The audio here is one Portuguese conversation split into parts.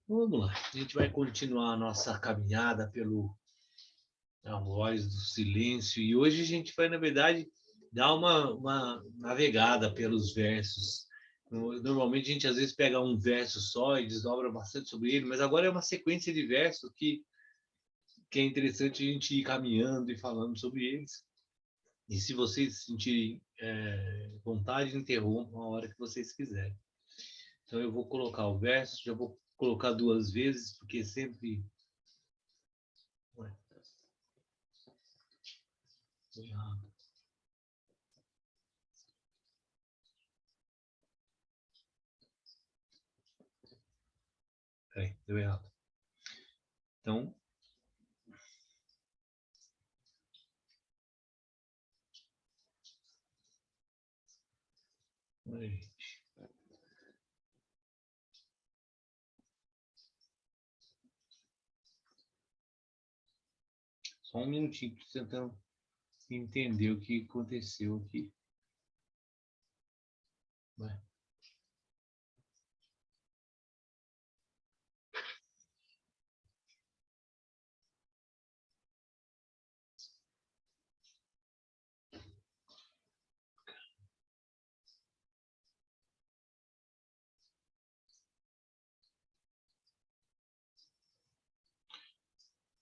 Vamos lá, a gente vai continuar a nossa caminhada a voz do silêncio, e hoje a gente vai, na verdade, dar uma navegada pelos versos. Normalmente a gente às vezes pega um verso só e desdobra bastante sobre ele, mas agora é uma sequência de versos que é interessante a gente ir caminhando e falando sobre eles. E se vocês sentirem vontade, interrompam a hora que vocês quiserem. Então eu vou colocar o verso, já vou colocar 2 vezes, porque sempre... Ué, errado. Peraí, deu errado. Então, gente, só um minutinho, tentando entender o que aconteceu aqui. Vai.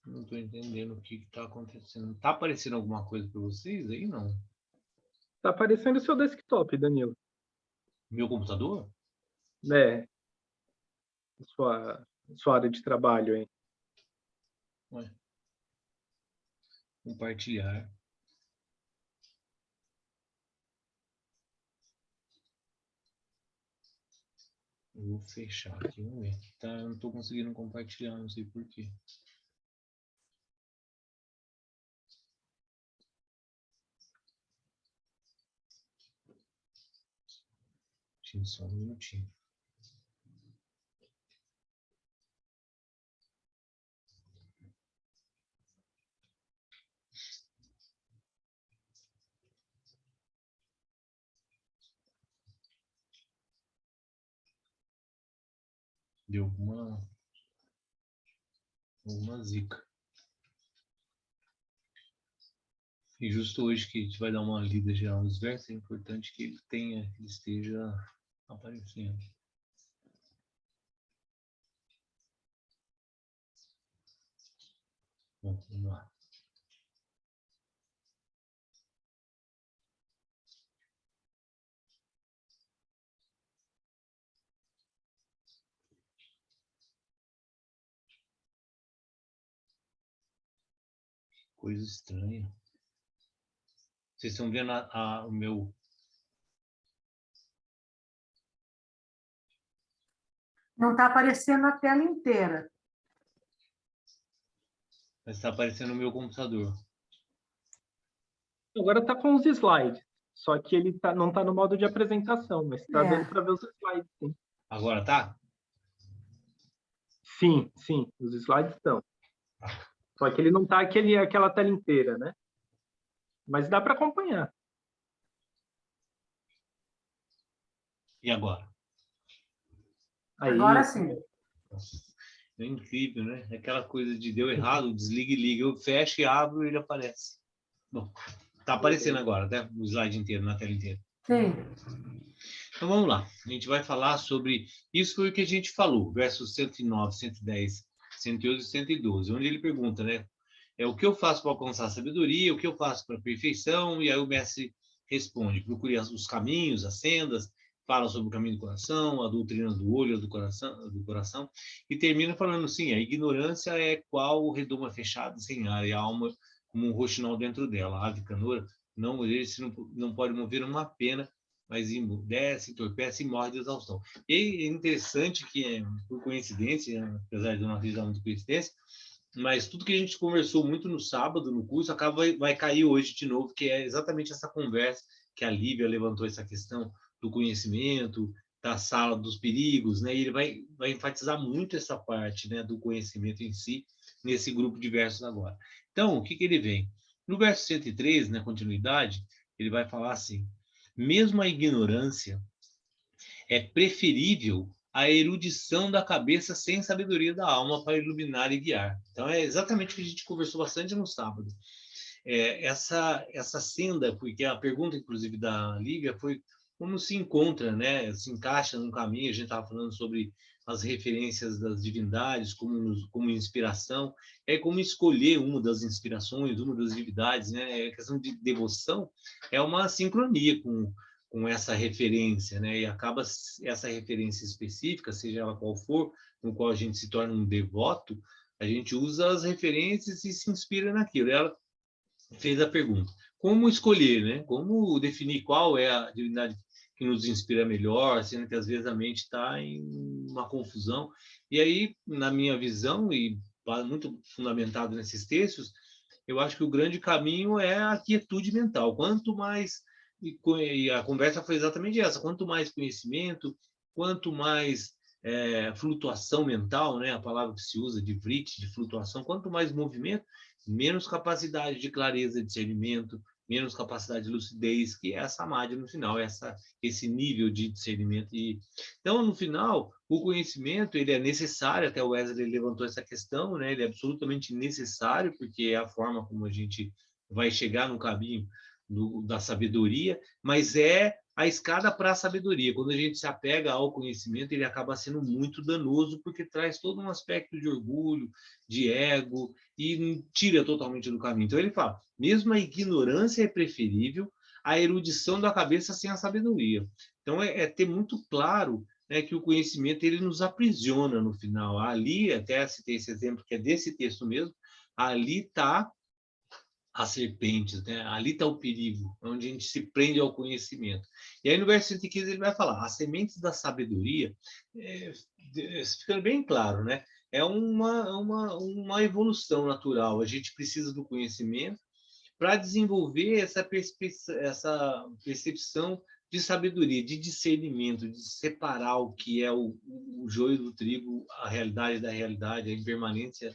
Não estou entendendo o que está acontecendo. Está aparecendo alguma coisa para vocês aí? Não. Tá aparecendo o seu desktop, Danilo. Meu computador? Né? Sua área de trabalho, hein? Ué. Compartilhar. Eu vou fechar aqui, vamos ver. Tá, eu não estou conseguindo compartilhar, não sei porquê. Só um minutinho. Deu alguma zica. E justo hoje que a gente vai dar uma lida geral nos versos, é importante que ele esteja aparecendo. Bom, vamos lá. Coisa estranha. Vocês estão vendo o meu... Não está aparecendo a tela inteira. Mas está aparecendo o meu computador. Agora está com os slides. Só que ele não está no modo de apresentação, mas está dando para ver os slides, sim. Agora tá? Sim, sim, os slides estão. Só que ele não está aquela tela inteira, né? Mas dá para acompanhar. E agora? Aí, agora sim. É incrível, né? Aquela coisa de deu errado, desliga e liga. Eu fecho e abro e ele aparece. Bom, tá aparecendo agora, né? O slide inteiro, na tela inteira. Sim. Então vamos lá. A gente vai falar sobre... Isso foi o que a gente falou, versos 109, 110, 111 e 112, onde ele pergunta, né? O que eu faço para alcançar a sabedoria, o que eu faço para a perfeição, e aí o mestre responde, procure os caminhos, as sendas, fala sobre o caminho do coração, a doutrina do olho do coração, e termina falando assim, a ignorância é qual redoma fechada, sem ar, e a alma como um roxinol dentro dela. A ave canoura não pode mover uma pena, mas emudece, entorpece e morre de exaustão. E é interessante que, por coincidência, apesar de eu não acreditar muito em coincidência, mas tudo que a gente conversou muito no sábado, no curso, vai cair hoje de novo, que é exatamente essa conversa que a Lívia levantou, essa questão do conhecimento, da sala dos perigos, né? E ele vai enfatizar muito essa parte, né, do conhecimento em si, nesse grupo de versos agora. Então, o que ele vem? No verso 103, na continuidade, ele vai falar assim, mesmo a ignorância é preferível a erudição da cabeça sem sabedoria da alma para iluminar e guiar. Então, é exatamente o que a gente conversou bastante no sábado. Essa senda, porque a pergunta, inclusive, da Lívia foi como se encontra, né? Se encaixa num caminho. A gente estava falando sobre as referências das divindades como inspiração, como escolher uma das inspirações, uma das divindades, né? A questão de devoção é uma sincronia com essa referência, né? E acaba essa referência específica, seja ela qual for, no qual a gente se torna um devoto, a gente usa as referências e se inspira naquilo. Ela fez a pergunta: como escolher, né? Como definir qual é a divindade que nos inspira melhor, sendo que às vezes a mente está em uma confusão. E aí, na minha visão, e muito fundamentado nesses textos, eu acho que o grande caminho é a quietude mental. Quanto mais, e a conversa foi exatamente essa, quanto mais conhecimento, quanto mais flutuação mental, né? A palavra que se usa de vriti, de flutuação, quanto mais movimento, menos capacidade de clareza de discernimento, menos capacidade de lucidez, que é essa samadhi no final, esse nível de discernimento. Então, no final, o conhecimento ele é necessário, até o Wesley levantou essa questão, né? Ele é absolutamente necessário, porque é a forma como a gente vai chegar no caminho da sabedoria, mas é a escada para a sabedoria. Quando a gente se apega ao conhecimento, ele acaba sendo muito danoso, porque traz todo um aspecto de orgulho, de ego, e tira totalmente do caminho. Então ele fala, mesmo a ignorância é preferível à erudição da cabeça sem a sabedoria. Então é ter muito claro, né, que o conhecimento ele nos aprisiona no final. Ali, até citei esse exemplo que é desse texto mesmo, ali está as serpentes, né? Ali está o perigo, onde a gente se prende ao conhecimento. E aí no verso 115 ele vai falar, as sementes da sabedoria, ficando bem claro, né? É uma evolução natural. A gente precisa do conhecimento para desenvolver essa percepção de sabedoria, de discernimento, de separar o que é o joio do trigo, a realidade da realidade, a impermanência,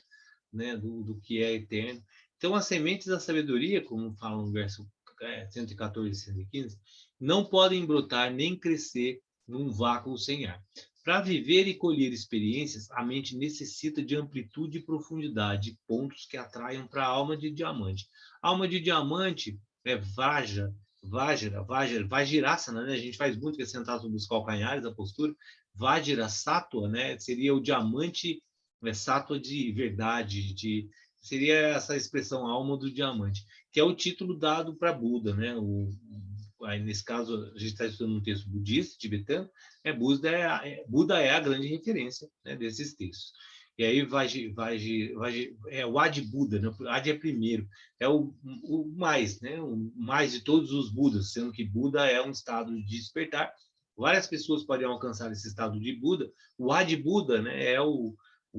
né, do que é eterno. Então, as sementes da sabedoria, como fala no verso 114 e 115, não podem brotar nem crescer num vácuo sem ar. Para viver e colher experiências, a mente necessita de amplitude e profundidade, pontos que atraiam para a alma de diamante. A alma de diamante é Vajrasana, né? A gente faz muito que é sentar sobre os calcanhares, a postura. Vajrasattva, né? Seria o diamante, sattva de verdade, seria essa expressão alma do diamante, que é o título dado para Buda, né? Aí, nesse caso, a gente está estudando um texto budista, tibetano, Buda é a grande referência, né, desses textos. E aí é o Adi Buda, né? O Adi é primeiro, é o mais, né? O mais de todos os Budas, sendo que Buda é um estado de despertar. Várias pessoas podem alcançar esse estado de Buda. O Adi Buda, né, é o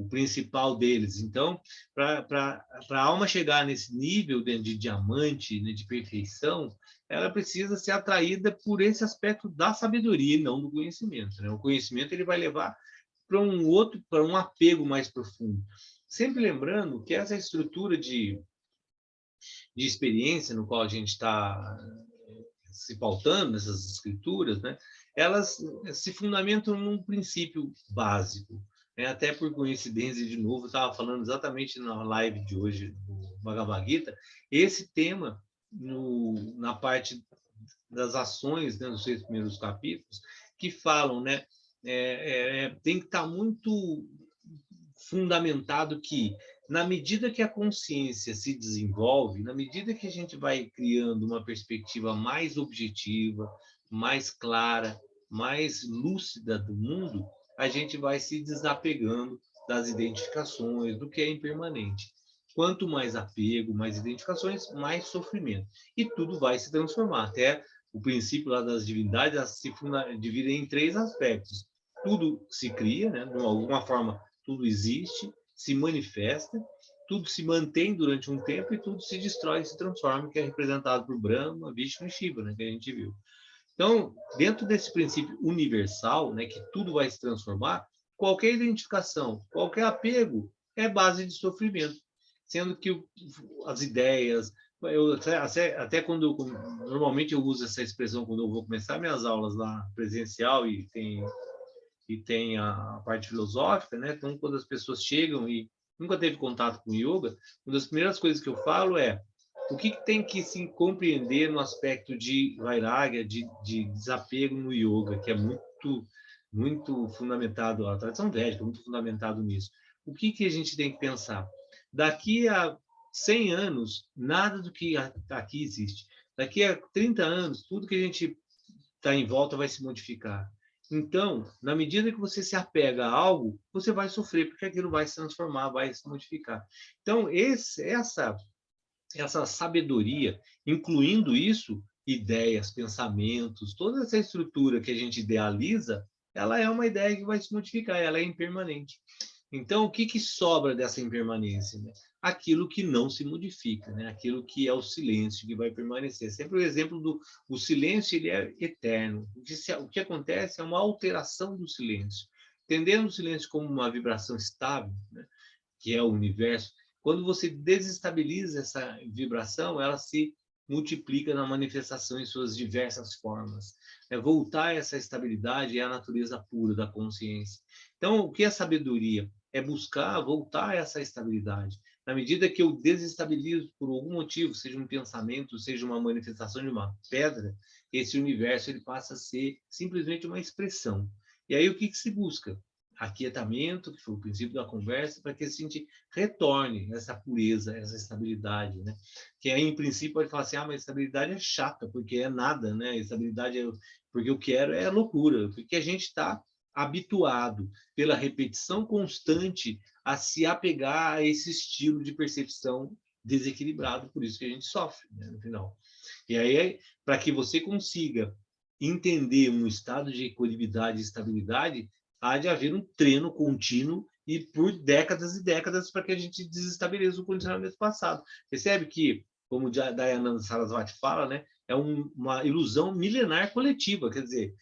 principal deles. Então, para a alma chegar nesse nível de diamante, né, de perfeição, ela precisa ser atraída por esse aspecto da sabedoria e não do conhecimento, né? O conhecimento ele vai levar para um apego mais profundo. Sempre lembrando que essa estrutura de experiência no qual a gente está se pautando, nessas escrituras, né, elas se fundamentam num princípio básico. Né? Até por coincidência, de novo, eu estava falando exatamente na live de hoje do Bhagavad Gita, esse tema, na parte das ações, né, nos 6 primeiros capítulos, que falam, né, tem que estar muito fundamentado que, na medida que a consciência se desenvolve, na medida que a gente vai criando uma perspectiva mais objetiva, mais clara, mais lúcida do mundo, a gente vai se desapegando das identificações, do que é impermanente. Quanto mais apego, mais identificações, mais sofrimento. E tudo vai se transformar. Até o princípio lá das divindades se divide em 3 aspectos. Tudo se cria, né? De alguma forma, tudo existe, se manifesta, tudo se mantém durante um tempo e tudo se destrói, se transforma, que é representado por Brahma, Vishnu e Shiva, né, que a gente viu. Então, dentro desse princípio universal, né, que tudo vai se transformar, qualquer identificação, qualquer apego é base de sofrimento, sendo que as ideias, até quando normalmente eu uso essa expressão quando eu vou começar minhas aulas lá presencial e e tem a parte filosófica, né? Então, quando as pessoas chegam e nunca teve contato com yoga, uma das primeiras coisas que eu falo é o que tem que se compreender no aspecto de vairagya, de desapego no yoga, que é muito fundamentado, a tradição védica é muito fundamentado nisso. O que a gente tem que pensar? Daqui a 100 anos, nada do que aqui existe. Daqui a 30 anos, tudo que a gente está em volta vai se modificar. Então, na medida que você se apega a algo, você vai sofrer, porque aquilo vai se transformar, vai se modificar. Então, essa sabedoria, incluindo isso, ideias, pensamentos, toda essa estrutura que a gente idealiza, ela é uma ideia que vai se modificar, ela é impermanente. Então, o que sobra dessa impermanência, né? Aquilo que não se modifica, né? Aquilo que é o silêncio, que vai permanecer. Sempre o exemplo do silêncio, ele é eterno. O que acontece é uma alteração do silêncio. Entendendo o silêncio como uma vibração estável, né? Que é o universo, quando você desestabiliza essa vibração, ela se multiplica na manifestação em suas diversas formas. Voltar a essa estabilidade é a natureza pura da consciência. Então, o que é sabedoria? É buscar voltar a essa estabilidade. Na medida que eu desestabilizo por algum motivo, seja um pensamento, seja uma manifestação de uma pedra, esse universo ele passa a ser simplesmente uma expressão. E aí o que se busca? Aquietamento, que foi o princípio da conversa, para que a gente retorne essa pureza, essa estabilidade, né? Que aí, em princípio, pode falar assim, mas estabilidade é chata, porque é nada, né? Estabilidade é porque eu quero é loucura, porque a gente está habituado pela repetição constante a se apegar a esse estilo de percepção desequilibrado, por isso que a gente sofre, né, no final. E aí, para que você consiga entender um estado de equilibridade e estabilidade, há de haver um treino contínuo e por décadas e décadas para que a gente desestabilize o condicionamento passado. Percebe que, como Dayananda Sarasvati fala, né, é uma ilusão milenar coletiva, quer dizer,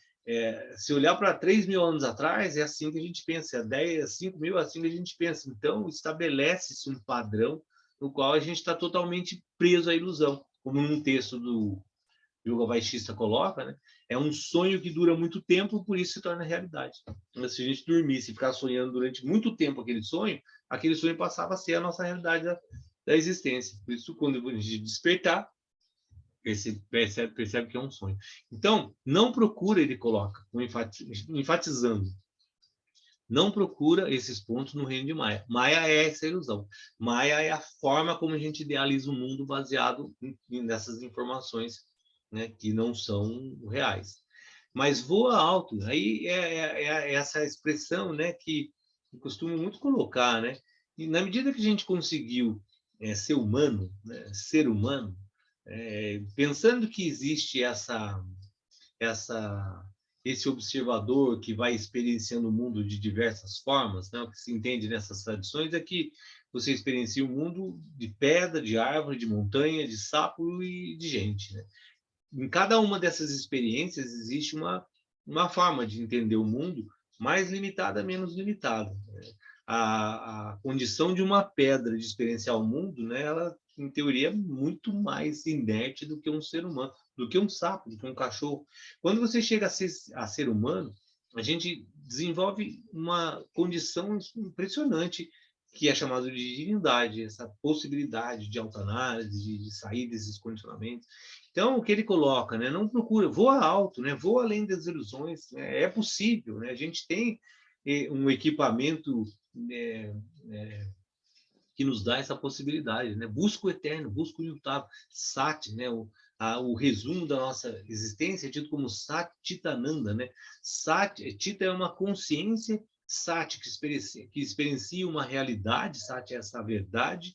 se olhar para 3.000 anos atrás, é assim que a gente pensa, 5.000 é assim que a gente pensa. Então, estabelece-se um padrão no qual a gente está totalmente preso à ilusão, como num texto do Yoga Vaishista coloca, né? É um sonho que dura muito tempo, por isso se torna realidade. Mas se a gente dormisse e ficar sonhando durante muito tempo aquele sonho passava a ser a nossa realidade da existência. Por isso, quando a gente despertar, percebe que é um sonho. Então, não procura, ele coloca, enfatizando, não procura esses pontos no reino de Maya. Maya é essa ilusão. Maya é a forma como a gente idealiza o mundo baseado nessas informações, né, que não são reais. Mas voa alto, aí é essa expressão, né, que eu costumo muito colocar, né? E na medida que a gente conseguiu ser humano, né, ser humano, pensando que existe esse observador que vai experienciando o mundo de diversas formas, né? O que se entende nessas tradições é que você experiencia o mundo de pedra, de árvore, de montanha, de sapo e de gente, né? Em cada uma dessas experiências existe uma forma de entender o mundo mais limitada, menos limitada. A condição de uma pedra de experienciar o mundo, né, ela, em teoria, é muito mais inerte do que um ser humano, do que um sapo, do que um cachorro. Quando você chega a ser humano, a gente desenvolve uma condição impressionante que é chamada de divindade, essa possibilidade de autoanálise, de sair desses condicionamentos. Então, o que ele coloca, né? Não procura, voa alto, né? Voa além das ilusões, né? É possível, né? A gente tem um equipamento que nos dá essa possibilidade, né? Busca o eterno, busca o imutável, Sati, né? O resumo da nossa existência é tido como Sat Chitananda, né? Sati, Chita é uma consciência, Sati que experiencia uma realidade, Sati é essa verdade,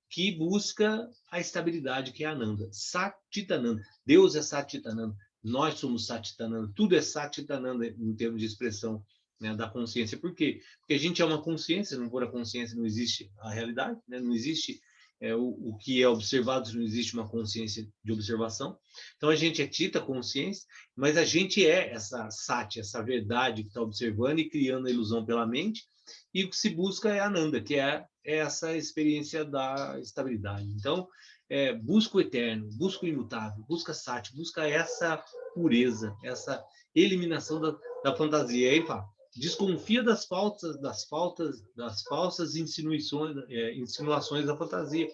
que busca a estabilidade, que é Ananda. Satitananda. Deus é Satitananda. Nós somos Satitananda. Tudo é Satitananda em termos de expressão, né, da consciência. Por quê? Porque a gente é uma consciência, se não for a consciência, não existe a realidade, né? Não existe o que é observado, se não existe uma consciência de observação. Então, a gente é Tita, consciência, mas a gente é essa Sati, essa verdade que está observando e criando a ilusão pela mente, e o que se busca é Ananda, que é essa experiência da estabilidade. Então, busca o eterno, busca o imutável, busca Sati, busca essa pureza, essa eliminação da fantasia. E aí, Desconfia das falsas insinuações da fantasia.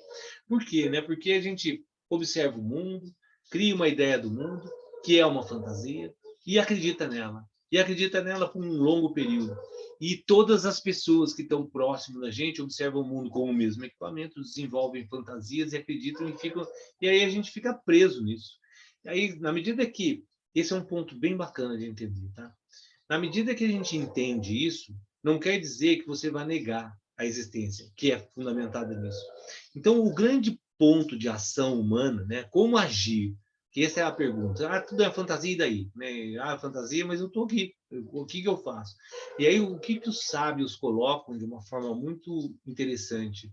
Por quê? Né? Porque a gente observa o mundo, cria uma ideia do mundo, que é uma fantasia, e acredita nela. E acredita nela por um longo período. E todas as pessoas que estão próximas da gente observam o mundo com o mesmo equipamento, desenvolvem fantasias e acreditam e aí a gente fica preso nisso. E aí, na medida que esse é um ponto bem bacana de entender, tá? Na medida que a gente entende isso, não quer dizer que você vai negar a existência, que é fundamentada nisso. Então, o grande ponto de ação humana, né? Como agir? Que essa é a pergunta. Ah, tudo é fantasia, e daí? Né? Ah, fantasia, mas eu estou aqui. O que eu faço? E aí, o que os sábios colocam de uma forma muito interessante?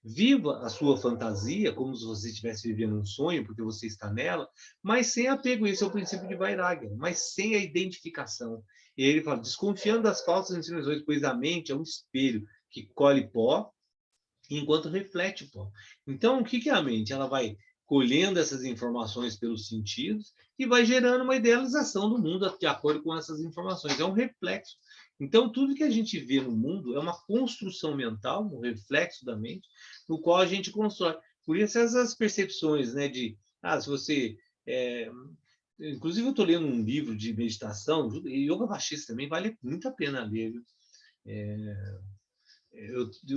Viva a sua fantasia como se você estivesse vivendo um sonho, porque você está nela, mas sem apego. Esse é o princípio de Vairagya, mas sem a identificação. E aí ele fala, desconfiando das falsas insinuações, pois a mente é um espelho que colhe pó enquanto reflete pó. Então, o que é a mente? Ela vai colhendo essas informações pelos sentidos e vai gerando uma idealização do mundo de acordo com essas informações. É um reflexo. Então, tudo que a gente vê no mundo é uma construção mental, um reflexo da mente, no qual a gente constrói. Por isso, essas percepções, né, se você... inclusive, eu estou lendo um livro de meditação, e Yoga Vasista também vale muito a pena ler, viu?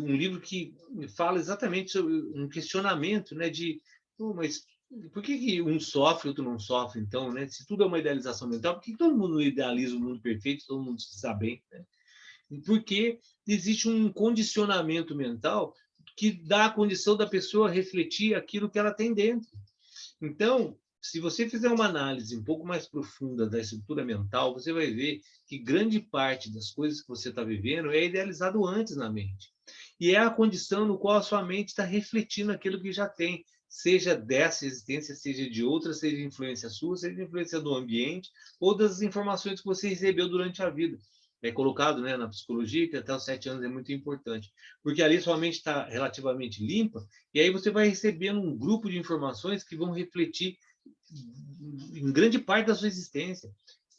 Um livro que fala exatamente sobre um questionamento, né, mas por que um sofre, outro não sofre, então, né? Se tudo é uma idealização mental, por que todo mundo idealiza o mundo perfeito, todo mundo se sabe bem, né? Porque existe um condicionamento mental que dá a condição da pessoa refletir aquilo que ela tem dentro. Então, se você fizer uma análise um pouco mais profunda da estrutura mental, você vai ver que grande parte das coisas que você está vivendo é idealizado antes na mente. E é a condição no qual a sua mente está refletindo aquilo que já tem, seja dessa existência, seja de outra, seja influência sua, seja influência do ambiente ou das informações que você recebeu durante a vida. É colocado, né, na psicologia que até os 7 anos é muito importante, porque ali sua mente está relativamente limpa e aí você vai recebendo um grupo de informações que vão refletir em grande parte da sua existência,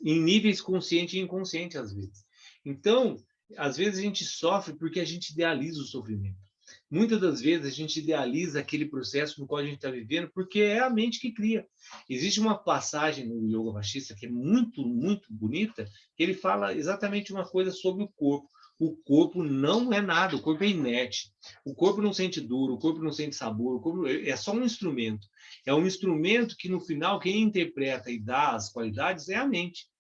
em níveis consciente e inconsciente às vezes. Então, às vezes a gente sofre porque a gente idealiza o sofrimento. Muitas das vezes a gente idealiza aquele processo no qual a gente está vivendo porque é a mente que cria. Existe uma passagem no Yoga Vasista que é muito, muito bonita, que ele fala exatamente uma coisa sobre o corpo. O corpo não é nada, o corpo é inerte. O corpo não sente dor, o corpo não sente sabor, o corpo é só um instrumento. É um instrumento que, no final, quem interpreta e dá as qualidades é a mente.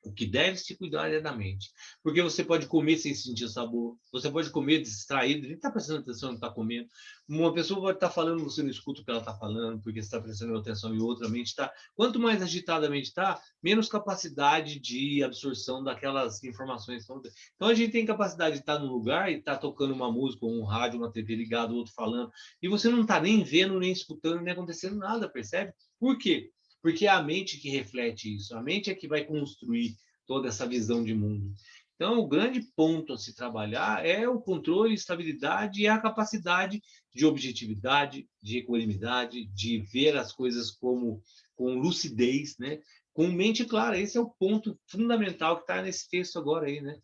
O que deve se cuidar é da mente. Porque você pode comer sem sentir sabor, você pode comer distraído, nem está prestando atenção no que está comendo. Uma pessoa pode estar falando, você não escuta o que ela está falando, porque você está prestando atenção em outra, a mente está. Quanto mais agitada a mente está, menos capacidade de absorção daquelas informações. Então a gente tem capacidade de estar num lugar e estar tocando uma música, um rádio, uma TV ligada, outro falando, e você não está nem vendo, nem escutando, nem acontecendo nada, percebe? Por quê? Porque é a mente que reflete isso, a mente é que vai construir toda essa visão de mundo. Então, o grande ponto a se trabalhar é o controle, estabilidade e a capacidade de objetividade, de equanimidade, de ver as coisas com lucidez, né? Com mente clara. Esse é o ponto fundamental que está nesse texto agora aí, né?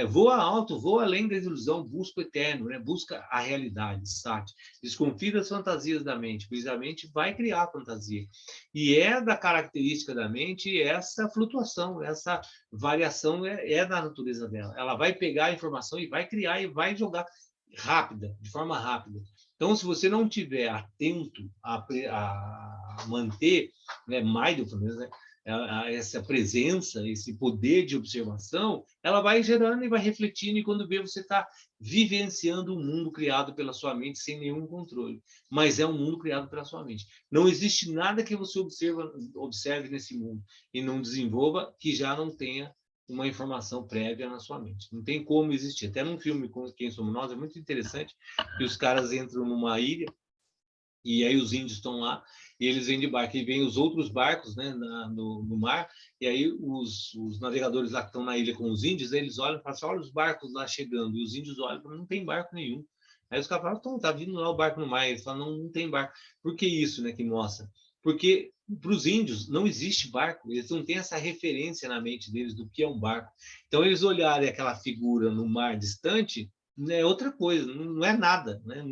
Voa alto, voa além da ilusão, busca o eterno, né? Busca a realidade, sati. Desconfia das fantasias da mente, pois a mente vai criar fantasia. E é da característica da mente essa flutuação, essa variação é da natureza dela. Ela vai pegar a informação e vai criar e vai jogar rápida, de forma rápida. Então, se você não tiver atento a manter, né, mindfulness, né, essa presença, esse poder de observação, ela vai gerando e vai refletindo, e quando vê, você está vivenciando um mundo criado pela sua mente sem nenhum controle. Mas é um mundo criado pela sua mente. Não existe nada que você observe nesse mundo e não desenvolva que já não tenha uma informação prévia na sua mente. Não tem como existir. Até num filme Quem Somos Nós, é muito interessante que os caras entram numa ilha e aí os índios estão lá e eles vêm de barco. E vêm os outros barcos, né, no mar, e aí os navegadores lá que estão na ilha com os índios, eles olham e falam assim, olha os barcos lá chegando. E os índios olham e falam, não tem barco nenhum. Aí os caras falam, tá vindo lá o barco no mar. Eles falam, não tem barco. Por que isso, né, que mostra? Porque para os índios não existe barco, eles não têm essa referência na mente deles do que é um barco. Então, eles olharem aquela figura no mar distante, é outra coisa, não é nada, né?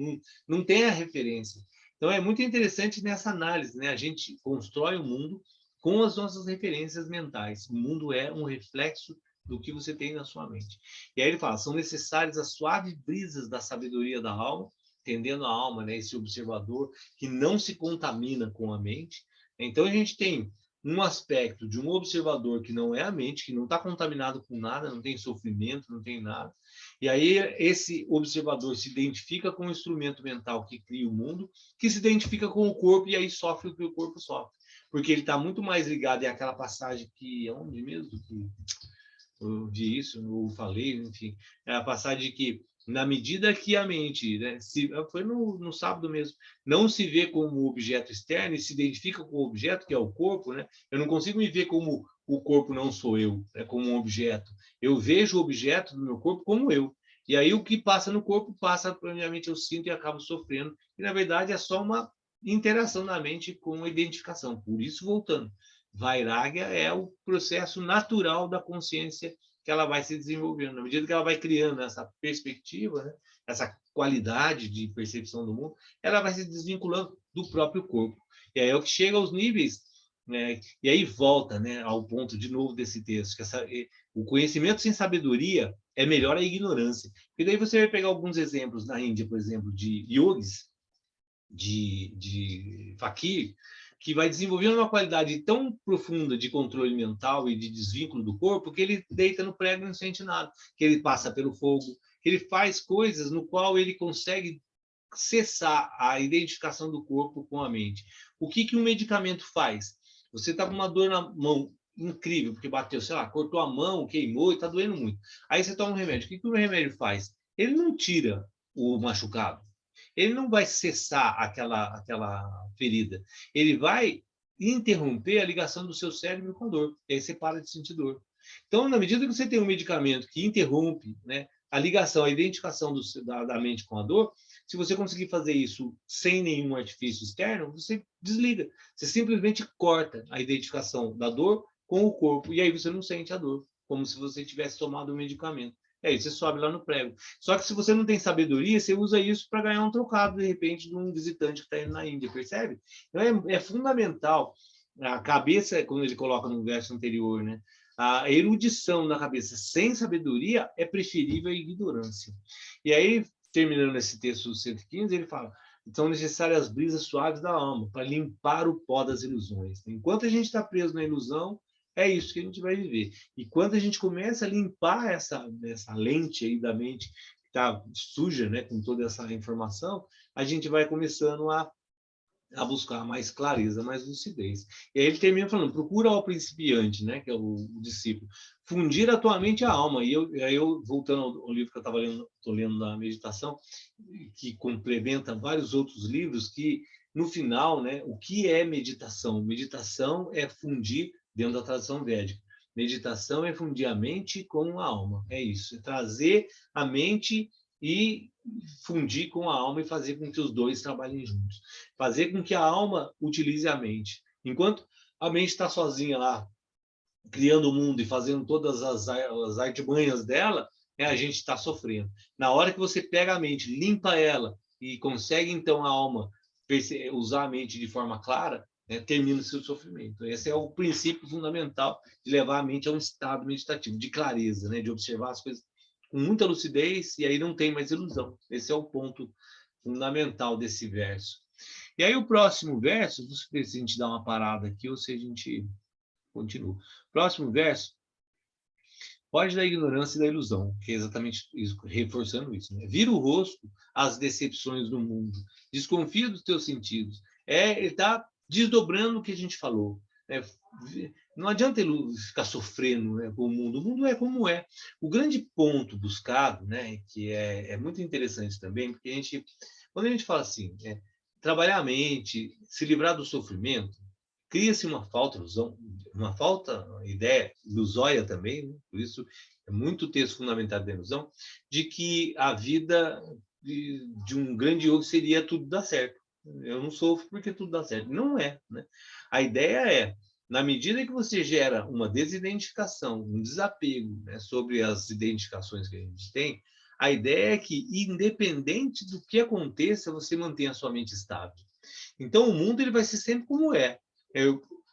Não tem a referência. Então, é muito interessante nessa análise, né? A gente constrói o mundo com as nossas referências mentais. O mundo é um reflexo do que você tem na sua mente. E aí ele fala, são necessárias as suaves brisas da sabedoria da alma, entendendo a alma, né? Esse observador que não se contamina com a mente. Então, a gente tem um aspecto de um observador que não é a mente, que não está contaminado com nada, não tem sofrimento, não tem nada. E aí, esse observador se identifica com o instrumento mental que cria o mundo, que se identifica com o corpo e aí sofre o que o corpo sofre. Porque ele está muito mais ligado àquela passagem que... Onde mesmo que eu vi isso, eu falei, enfim. É a passagem que na medida que a mente, né, foi no sábado mesmo, não se vê como objeto externo e se identifica com o objeto, que é o corpo, né? Eu não consigo me ver como o corpo não sou eu, né, como um objeto. Eu vejo o objeto do meu corpo como eu. E aí o que passa no corpo passa para minha mente, eu sinto e acabo sofrendo. E na verdade é só uma interação da mente com a identificação. Por isso, voltando, Vairagya é o processo natural da consciência que ela vai se desenvolvendo. Na medida que ela vai criando essa perspectiva, né, essa qualidade de percepção do mundo, ela vai se desvinculando do próprio corpo. E aí é o que chega aos níveis, né, e aí volta, né, ao ponto de novo desse texto, que o conhecimento sem sabedoria é melhor a ignorância. E daí você vai pegar alguns exemplos na Índia, por exemplo, de yogis, de fakir, que vai desenvolvendo uma qualidade tão profunda de controle mental e de desvínculo do corpo que ele deita no prego e não sente nada, que ele passa pelo fogo, que ele faz coisas no qual ele consegue cessar a identificação do corpo com a mente. O que um medicamento faz? Você está com uma dor na mão incrível, porque bateu, sei lá, cortou a mão, queimou e está doendo muito. Aí você toma um remédio. O que o remédio faz? Ele não tira o machucado. Ele não vai cessar aquela ferida. Ele vai interromper a ligação do seu cérebro com a dor. E aí você para de sentir dor. Então, na medida que você tem um medicamento que interrompe, né, a ligação, a identificação da mente com a dor, se você conseguir fazer isso sem nenhum artifício externo, você desliga. Você simplesmente corta a identificação da dor com o corpo. E aí você não sente a dor, como se você tivesse tomado um medicamento. Aí você sobe lá no prego. Só que se você não tem sabedoria, você usa isso para ganhar um trocado, de repente, de um visitante que está indo na Índia, percebe? Então é fundamental. A cabeça, quando ele coloca no verso anterior, né? A erudição na cabeça sem sabedoria é preferível à ignorância. E aí, terminando esse texto 115, ele fala: são necessárias brisas suaves da alma para limpar o pó das ilusões. Enquanto a gente está preso na ilusão, é isso que a gente vai viver. E quando a gente começa a limpar essa lente aí da mente que está suja, né, com toda essa informação, a gente vai começando a buscar mais clareza, mais lucidez. E aí ele termina falando, procura ao principiante, né, que é o discípulo, fundir a tua mente e a alma. E eu voltando ao livro que eu estou lendo da meditação, que complementa vários outros livros, que no final, né, o que é meditação? Meditação é fundir, dentro da tradição védica, meditação é fundir a mente com a alma. É isso, é trazer a mente e fundir com a alma e fazer com que os dois trabalhem juntos. Fazer com que a alma utilize a mente. Enquanto a mente está sozinha lá, criando o mundo e fazendo todas as artimanhas dela, né, a gente está sofrendo. Na hora que você pega a mente, limpa ela e consegue, então, a alma usar a mente de forma clara, né, termina o seu sofrimento. Esse é o princípio fundamental de levar a mente a um estado meditativo, de clareza, né, de observar as coisas com muita lucidez, e aí não tem mais ilusão. Esse é o ponto fundamental desse verso. E aí o próximo verso, não sei se a gente dá uma parada aqui ou se a gente continua. Próximo verso, foge da ignorância e da ilusão, que é exatamente isso, reforçando isso. Né? Vira o rosto às decepções do mundo, desconfia dos teus sentidos. Ele está desdobrando o que a gente falou. Né? Não adianta ele ficar sofrendo, né, com o mundo é como é. O grande ponto buscado, né, que é muito interessante também, porque quando a gente fala assim, trabalhar a mente, se livrar do sofrimento, cria-se uma falta ideia ilusória também, né? Por isso é muito texto fundamentado da ilusão, de que a vida de um grande yogi seria tudo dar certo. Eu não sofro porque tudo dá certo. Não é, né? A ideia é, na medida que você gera uma desidentificação, um desapego, né, sobre as identificações que a gente tem, a ideia é que, independente do que aconteça, você mantenha a sua mente estável. Então, o mundo ele vai ser sempre como é.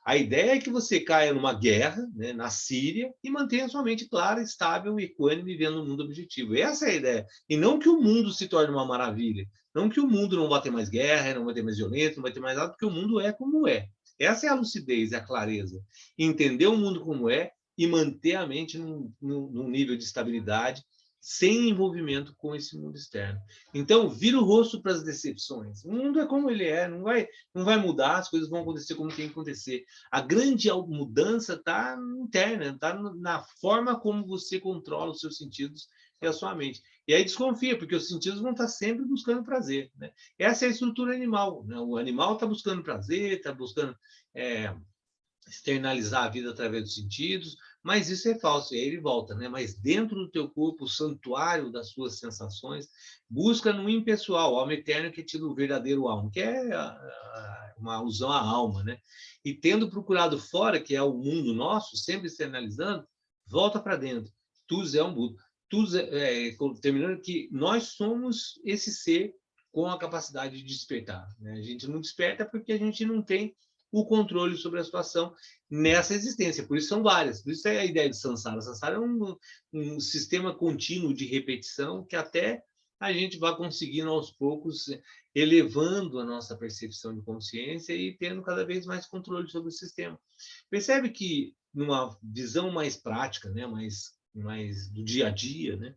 A ideia é que você caia numa guerra, né, na Síria, e mantenha a sua mente clara, estável e equânime, vivendo um mundo objetivo. Essa é a ideia. E não que o mundo se torne uma maravilha. Não que o mundo não vai ter mais guerra, não vai ter mais violência, não vai ter mais nada, porque o mundo é como é. Essa é a lucidez, é a clareza. Entender o mundo como é e manter a mente num nível de estabilidade, sem envolvimento com esse mundo externo. Então, vira o rosto para as decepções. O mundo é como ele é, não vai mudar, as coisas vão acontecer como tem que acontecer. A grande mudança está interna, está na forma como você controla os seus sentidos e a sua mente. E aí desconfia, porque os sentidos vão estar sempre buscando prazer. Né? Essa é a estrutura animal. Né? O animal está buscando prazer, está buscando externalizar a vida através dos sentidos, mas isso é falso, e aí ele volta, né? Mas dentro do teu corpo, o santuário das suas sensações, busca no impessoal, alma eterna, que é tido o verdadeiro alma, que é uma alusão à alma, né? E tendo procurado fora, que é o mundo nosso, sempre externalizando, volta para dentro. Tu é um Buda. Terminando que nós somos esse ser com a capacidade de despertar. Né? A gente não desperta porque a gente não tem o controle sobre a situação nessa existência. Por isso são várias. Por isso é a ideia de samsara. Samsara é um sistema contínuo de repetição que até a gente vai conseguindo aos poucos elevando a nossa percepção de consciência e tendo cada vez mais controle sobre o sistema. Percebe que numa visão mais prática, né, mais do dia a dia, né,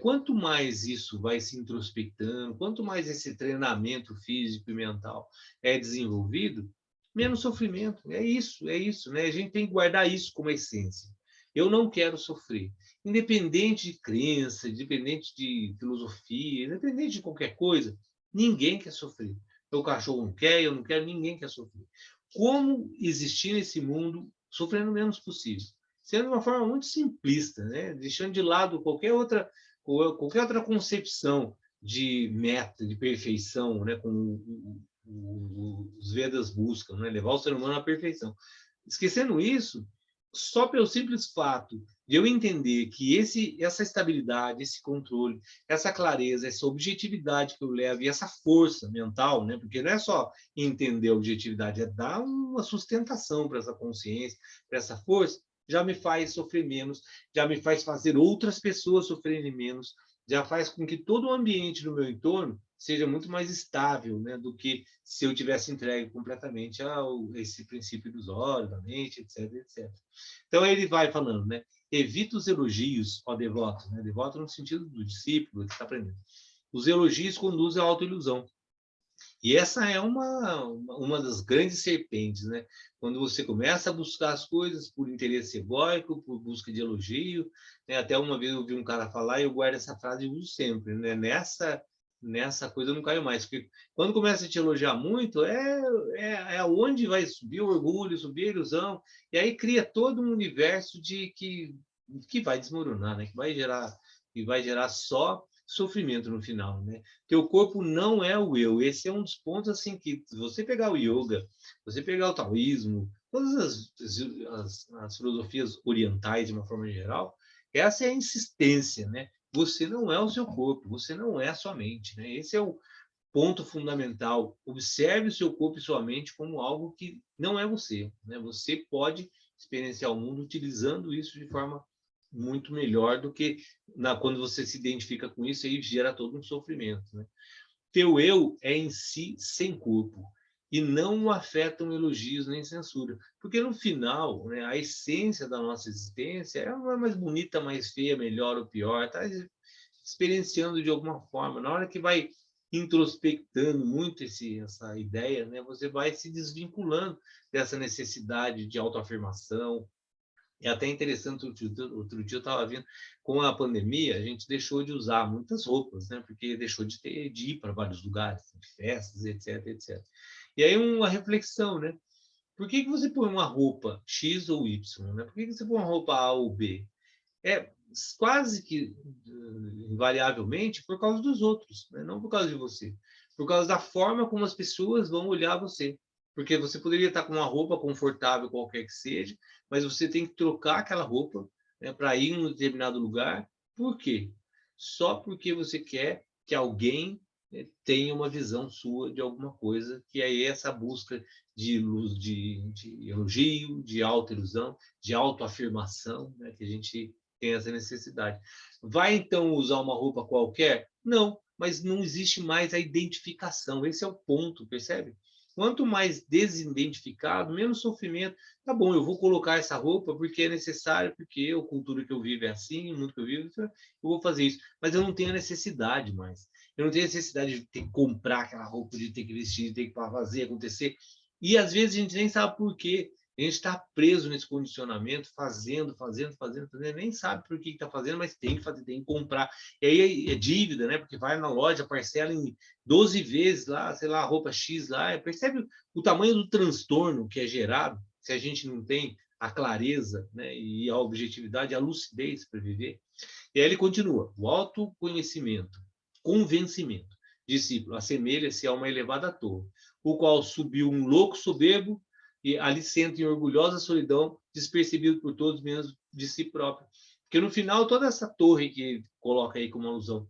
quanto mais isso vai se introspectando, quanto mais esse treinamento físico e mental é desenvolvido, menos sofrimento. É isso, né? A gente tem que guardar isso como essência. Eu não quero sofrer. Independente de crença, independente de filosofia, independente de qualquer coisa, ninguém quer sofrer. O cachorro não quer, eu não quero, ninguém quer sofrer. Como existir nesse mundo sofrendo o menos possível? Sendo de uma forma muito simplista, né? Deixando de lado qualquer outra concepção de meta, de perfeição, né? Como os Vedas buscam, né? Levar o ser humano à perfeição. Esquecendo isso, só pelo simples fato de eu entender que essa estabilidade, esse controle, essa clareza, essa objetividade que eu levo e essa força mental, né? Porque não é só entender a objetividade, é dar uma sustentação para essa consciência, para essa força, já me faz sofrer menos, já me faz fazer outras pessoas sofrerem menos, já faz com que todo o ambiente no meu entorno seja muito mais estável, né, do que se eu tivesse entregue completamente a esse princípio ilusório da mente, etc, etc. Então ele vai falando, né, evita os elogios, ó devoto, né, devoto no sentido do discípulo que está aprendendo. Os elogios conduzem à autoilusão. E essa é uma das grandes serpentes, né? Quando você começa a buscar as coisas por interesse egóico, por busca de elogio, né? Até uma vez eu ouvi um cara falar e eu guardo essa frase e uso sempre, né? Nessa coisa eu não caio mais, porque quando começa a te elogiar muito, é onde vai subir o orgulho, subir a ilusão, e aí cria todo um universo que vai desmoronar, né? Que vai gerar só sofrimento no final, né? Teu corpo não é o eu. Esse é um dos pontos assim que se você pegar o yoga, você pegar o taoísmo, todas as filosofias orientais de uma forma geral, essa é a insistência, né? Você não é o seu corpo, você não é a sua mente, né? Esse é o ponto fundamental. Observe o seu corpo e sua mente como algo que não é você, né? Você pode experienciar o mundo utilizando isso de forma muito melhor do que quando você se identifica com isso e gera todo um sofrimento. Né? Teu eu é em si sem corpo e não o afetam elogios nem censura. Porque no final, né, a essência da nossa existência é uma mais bonita, mais feia, melhor ou pior, está experienciando de alguma forma. Na hora que vai introspectando muito essa ideia, né, você vai se desvinculando dessa necessidade de autoafirmação. É até interessante, outro dia eu estava vendo, com a pandemia, a gente deixou de usar muitas roupas, né? Porque deixou de ir para vários lugares, festas, etc, etc. E aí uma reflexão, né? Por que você põe uma roupa X ou Y, né? Por que você põe uma roupa A ou B? É quase que invariavelmente por causa dos outros, né? Não por causa de você. por causa da forma como as pessoas vão olhar você. Porque você poderia estar com uma roupa confortável, qualquer que seja, mas você tem que trocar aquela roupa, né, para ir em um determinado lugar. Por quê? Só porque você quer que alguém, né, tenha uma visão sua de alguma coisa, que é essa busca de luz, de elogio, de autoilusão, de autoafirmação, né, que a gente tem essa necessidade. Vai, então, usar uma roupa qualquer? Não, mas não existe mais a identificação. Esse é o ponto, percebe? Quanto mais desidentificado, menos sofrimento. Tá bom, eu vou colocar essa roupa porque é necessário, porque a cultura que eu vivo é assim, o mundo que eu vivo, eu vou fazer isso. Mas eu não tenho a necessidade mais. Eu não tenho a necessidade de ter que comprar aquela roupa, de ter que vestir, de ter que fazer acontecer. E às vezes a gente nem sabe por quê. A gente está preso nesse condicionamento, fazendo, nem sabe por que está fazendo, mas tem que fazer, tem que comprar. E aí é dívida, né? Porque vai na loja, parcela em 12 vezes lá, sei lá, a roupa X lá. Percebe o tamanho do transtorno que é gerado se a gente não tem a clareza, né, e a objetividade, a lucidez para viver. E aí ele continua: o autoconhecimento, convencimento, discípulo, assemelha-se a uma elevada torre, o qual subiu um louco soberbo e ali senta em orgulhosa solidão, despercebido por todos, menos de si próprio. Porque no final, toda essa torre que ele coloca aí como alusão,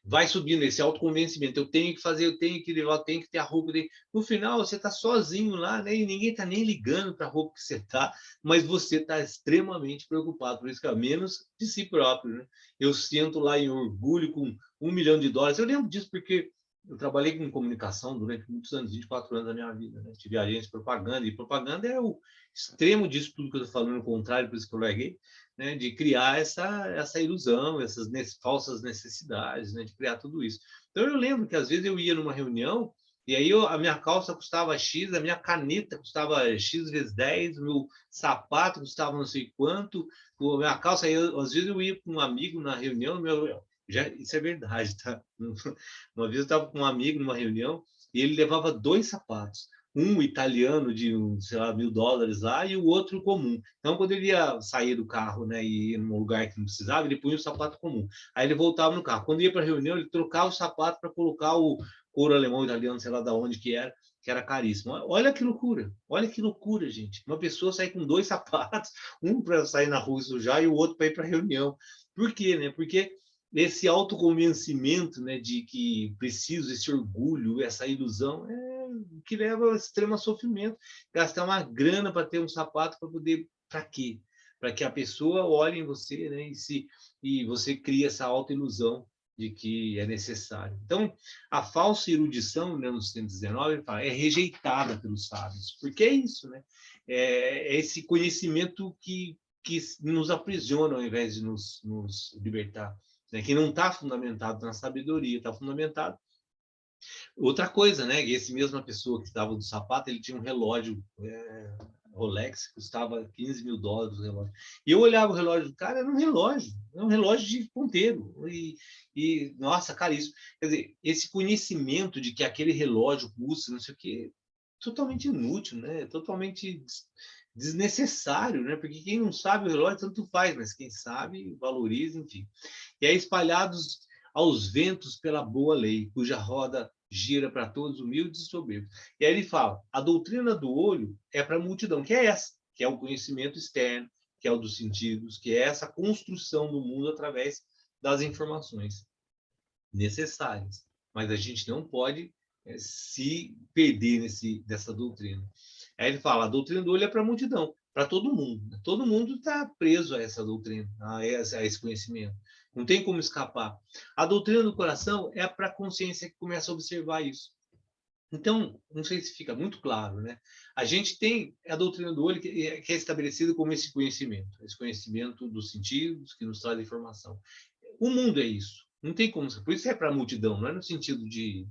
vai subindo esse autoconvencimento. Eu tenho que fazer, eu tenho que levar, eu tenho que ter a roupa dele. No final, você está sozinho lá, né? E ninguém está nem ligando para a roupa que você está, mas você está extremamente preocupado, por isso que é menos de si próprio, né? Eu sinto lá em orgulho com $1 milhão. Eu lembro disso porque eu trabalhei com comunicação durante muitos anos, 24 anos da minha vida, né? Tive agência de propaganda, e propaganda é o extremo disso tudo que eu estou falando, o contrário, por isso que eu larguei, né, de criar essa ilusão, essas falsas necessidades, né, de criar tudo isso. Então, eu lembro que, às vezes, eu ia numa reunião e aí a minha calça custava X, a minha caneta custava X vezes 10, o meu sapato custava não sei quanto, a minha calça, aí, às vezes eu ia com um amigo na reunião, isso é verdade, tá? Uma vez eu estava com um amigo numa reunião e ele levava 2 sapatos, um italiano de, sei lá, $1.000 lá e o outro comum. Então, quando ele ia sair do carro, né, e ir num lugar que não precisava, ele punha o sapato comum. Aí ele voltava no carro. Quando ia para a reunião, ele trocava o sapato para colocar o couro alemão, italiano, sei lá de onde que era caríssimo. Olha que loucura, gente. Uma pessoa sair com 2 sapatos, um para sair na rua e sujar e o outro para ir para a reunião. Por quê, né? Porque esse autoconvencimento, né, de que preciso, esse orgulho, essa ilusão, que leva ao extremo sofrimento. Gastar uma grana para ter um sapato para poder... Para quê? Para que a pessoa olhe em você, né, e você cria essa autoilusão de que é necessário. Então, a falsa erudição, né, no 119, ele fala, é rejeitada pelos sábios. Porque é isso, né? É esse conhecimento que nos aprisiona ao invés de nos libertar, né? Que não está fundamentado na sabedoria, está fundamentado. Outra coisa, né? Esse mesma pessoa que estava do sapato, ele tinha um relógio Rolex, que custava $15 mil o relógio. E eu olhava o relógio do cara, era um relógio de ponteiro. Nossa, caríssimo. Quer dizer, esse conhecimento de que aquele relógio custa, não sei o quê, totalmente inútil, né? Totalmente desnecessário, né? Porque quem não sabe o relógio tanto faz, mas quem sabe valoriza, enfim. E aí espalhados aos ventos pela boa lei, cuja roda gira para todos humildes e soberbos. E aí ele fala, a doutrina do olho é para a multidão, que é essa, que é o conhecimento externo, que é o dos sentidos, que é essa construção do mundo através das informações necessárias. Mas a gente não pode se perder dessa doutrina. Aí ele fala, a doutrina do olho é para a multidão, para todo mundo. Todo mundo está preso a essa doutrina, a esse conhecimento. Não tem como escapar. A doutrina do coração é para a consciência que começa a observar isso. Então, não sei se fica muito claro, né? A gente tem a doutrina do olho que é estabelecida como esse conhecimento dos sentidos que nos traz informação. O mundo é isso. Não tem como. Por isso é para a multidão, não é no sentido de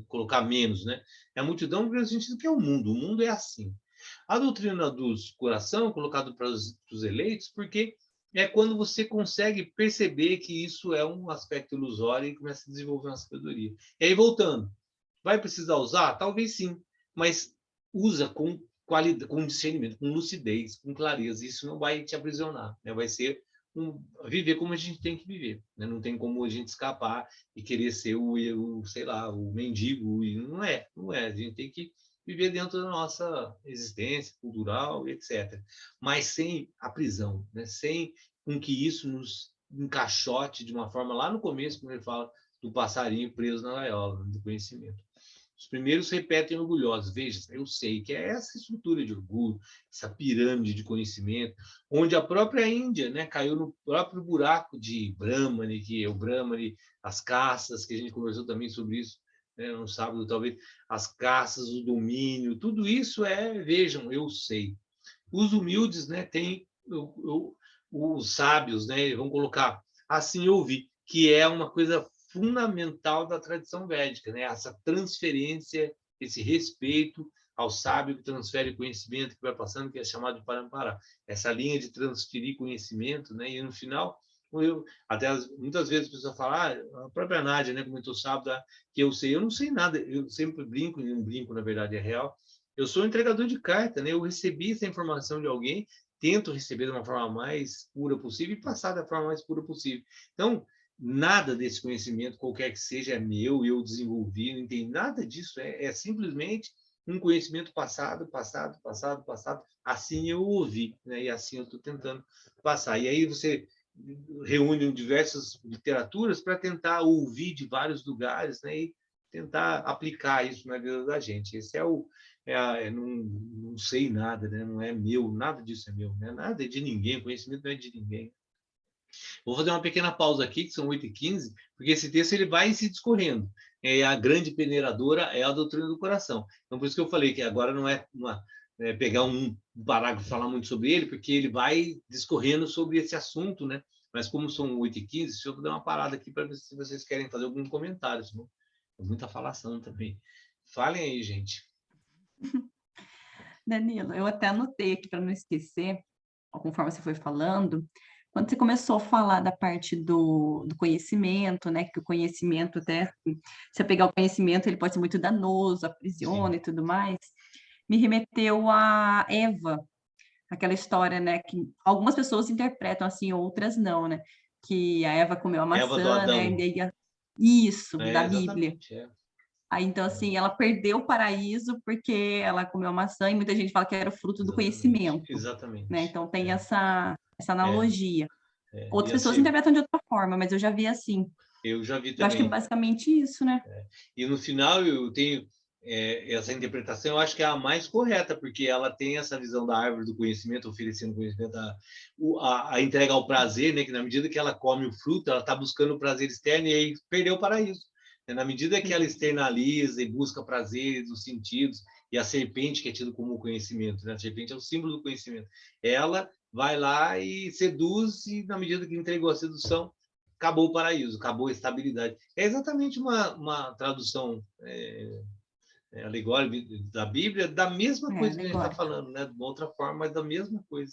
colocar menos, né? É a multidão no sentido que é o mundo. O mundo é assim. A doutrina do coração é colocada para os eleitos porque é quando você consegue perceber que isso é um aspecto ilusório e começa a desenvolver uma sabedoria. E aí, voltando, vai precisar usar? Talvez sim, mas usa com qualidade, com discernimento, com lucidez, com clareza. Isso não vai te aprisionar, né? Vai ser viver como a gente tem que viver, né? Não tem como a gente escapar e querer ser sei lá, o mendigo, e não é. A gente tem que viver dentro da nossa existência cultural, etc. Mas sem a prisão, né? Sem com que isso nos encaixote de uma forma lá no começo, quando ele fala do passarinho preso na gaiola, do conhecimento. Os primeiros repetem orgulhosos. Veja, eu sei que é essa estrutura de orgulho, essa pirâmide de conhecimento, onde a própria Índia, né, caiu no próprio buraco de Brahmani, que é o Brahmani, as caças, que a gente conversou também sobre isso, né, no sábado, talvez, as caças, o domínio, tudo isso vejam, eu sei. Os humildes, né, têm os sábios, né, vão colocar assim eu vi, que é uma coisa fundamental da tradição védica, né? Essa transferência, esse respeito ao sábio que transfere conhecimento, que vai passando, que é chamado de parampara. Essa linha de transferir conhecimento, né? E no final, muitas vezes a pessoa fala, a própria Nádia, né, comentou sábado, que eu não sei nada, eu sempre brinco, e não brinco, na verdade é real, eu sou um entregador de carta, né? Eu recebi essa informação de alguém, tento receber de uma forma mais pura possível e passar da forma mais pura possível. Então, nada desse conhecimento, qualquer que seja, é meu, eu desenvolvi, não tem nada disso, é simplesmente um conhecimento passado, assim eu ouvi, né? E assim eu estou tentando passar. E aí você reúne diversas literaturas para tentar ouvir de vários lugares, né? E tentar aplicar isso na vida da gente. Esse não sei nada, né? Não é meu, nada disso é meu, né? Nada é de ninguém, o conhecimento não é de ninguém. Vou fazer uma pequena pausa aqui, que são 8h15, porque esse texto ele vai se discorrendo. A grande peneiradora é a doutrina do coração. Então, por isso que eu falei que agora não é pegar um parágrafo e falar muito sobre ele, porque ele vai discorrendo sobre esse assunto, né? Mas como são 8h15, deixa eu dar uma parada aqui para ver se vocês querem fazer algum comentário, senão é muita falação também. Falem aí, gente. Danilo, eu até anotei aqui para não esquecer, conforme você foi falando, quando você começou a falar da parte do conhecimento, né, que o conhecimento até, se eu pegar o conhecimento, ele pode ser muito danoso, aprisiona e tudo mais, me remeteu a Eva, aquela história, né, que algumas pessoas interpretam assim, outras não, né, que a Eva comeu a Eva do maçã, né, Adão. isso, da Bíblia. Exatamente. Aí, então, assim, ela perdeu o paraíso porque ela comeu a maçã e muita gente fala que era o fruto do conhecimento. Exatamente. Né? Então, tem essa analogia. Outras pessoas assim, interpretam de outra forma, mas eu já vi assim. Eu já vi também. Eu acho que é basicamente isso, né? E no final eu tenho essa interpretação, eu acho que é a mais correta, porque ela tem essa visão da árvore do conhecimento, oferecendo conhecimento, a entrega ao prazer, né? Que na medida que ela come o fruto, ela está buscando o prazer externo e aí perdeu o paraíso. Na medida que ela externaliza e busca prazeres dos sentidos, e a serpente, que é tido como conhecimento, né? A serpente é o símbolo do conhecimento. Ela vai lá e seduz, e na medida que entregou a sedução, acabou o paraíso, acabou a estabilidade. É exatamente uma tradução alegórica da Bíblia, da mesma coisa que a gente está falando, né? De uma outra forma, mas da mesma coisa.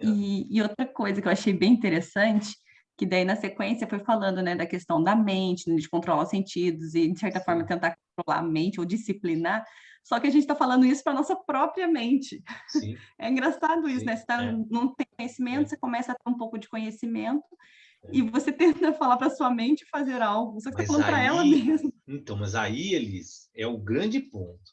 E outra coisa que eu achei bem interessante, que daí na sequência foi falando, né, da questão da mente, de controlar os sentidos e, de certa forma, tentar controlar a mente ou disciplinar, só que a gente está falando isso para a nossa própria mente. Sim. É engraçado isso, né? Você não tem conhecimento, você começa a ter um pouco de conhecimento e você tenta falar para sua mente fazer algo, só que você está falando para ela mesma. Então, mas aí, Elis, é o grande ponto.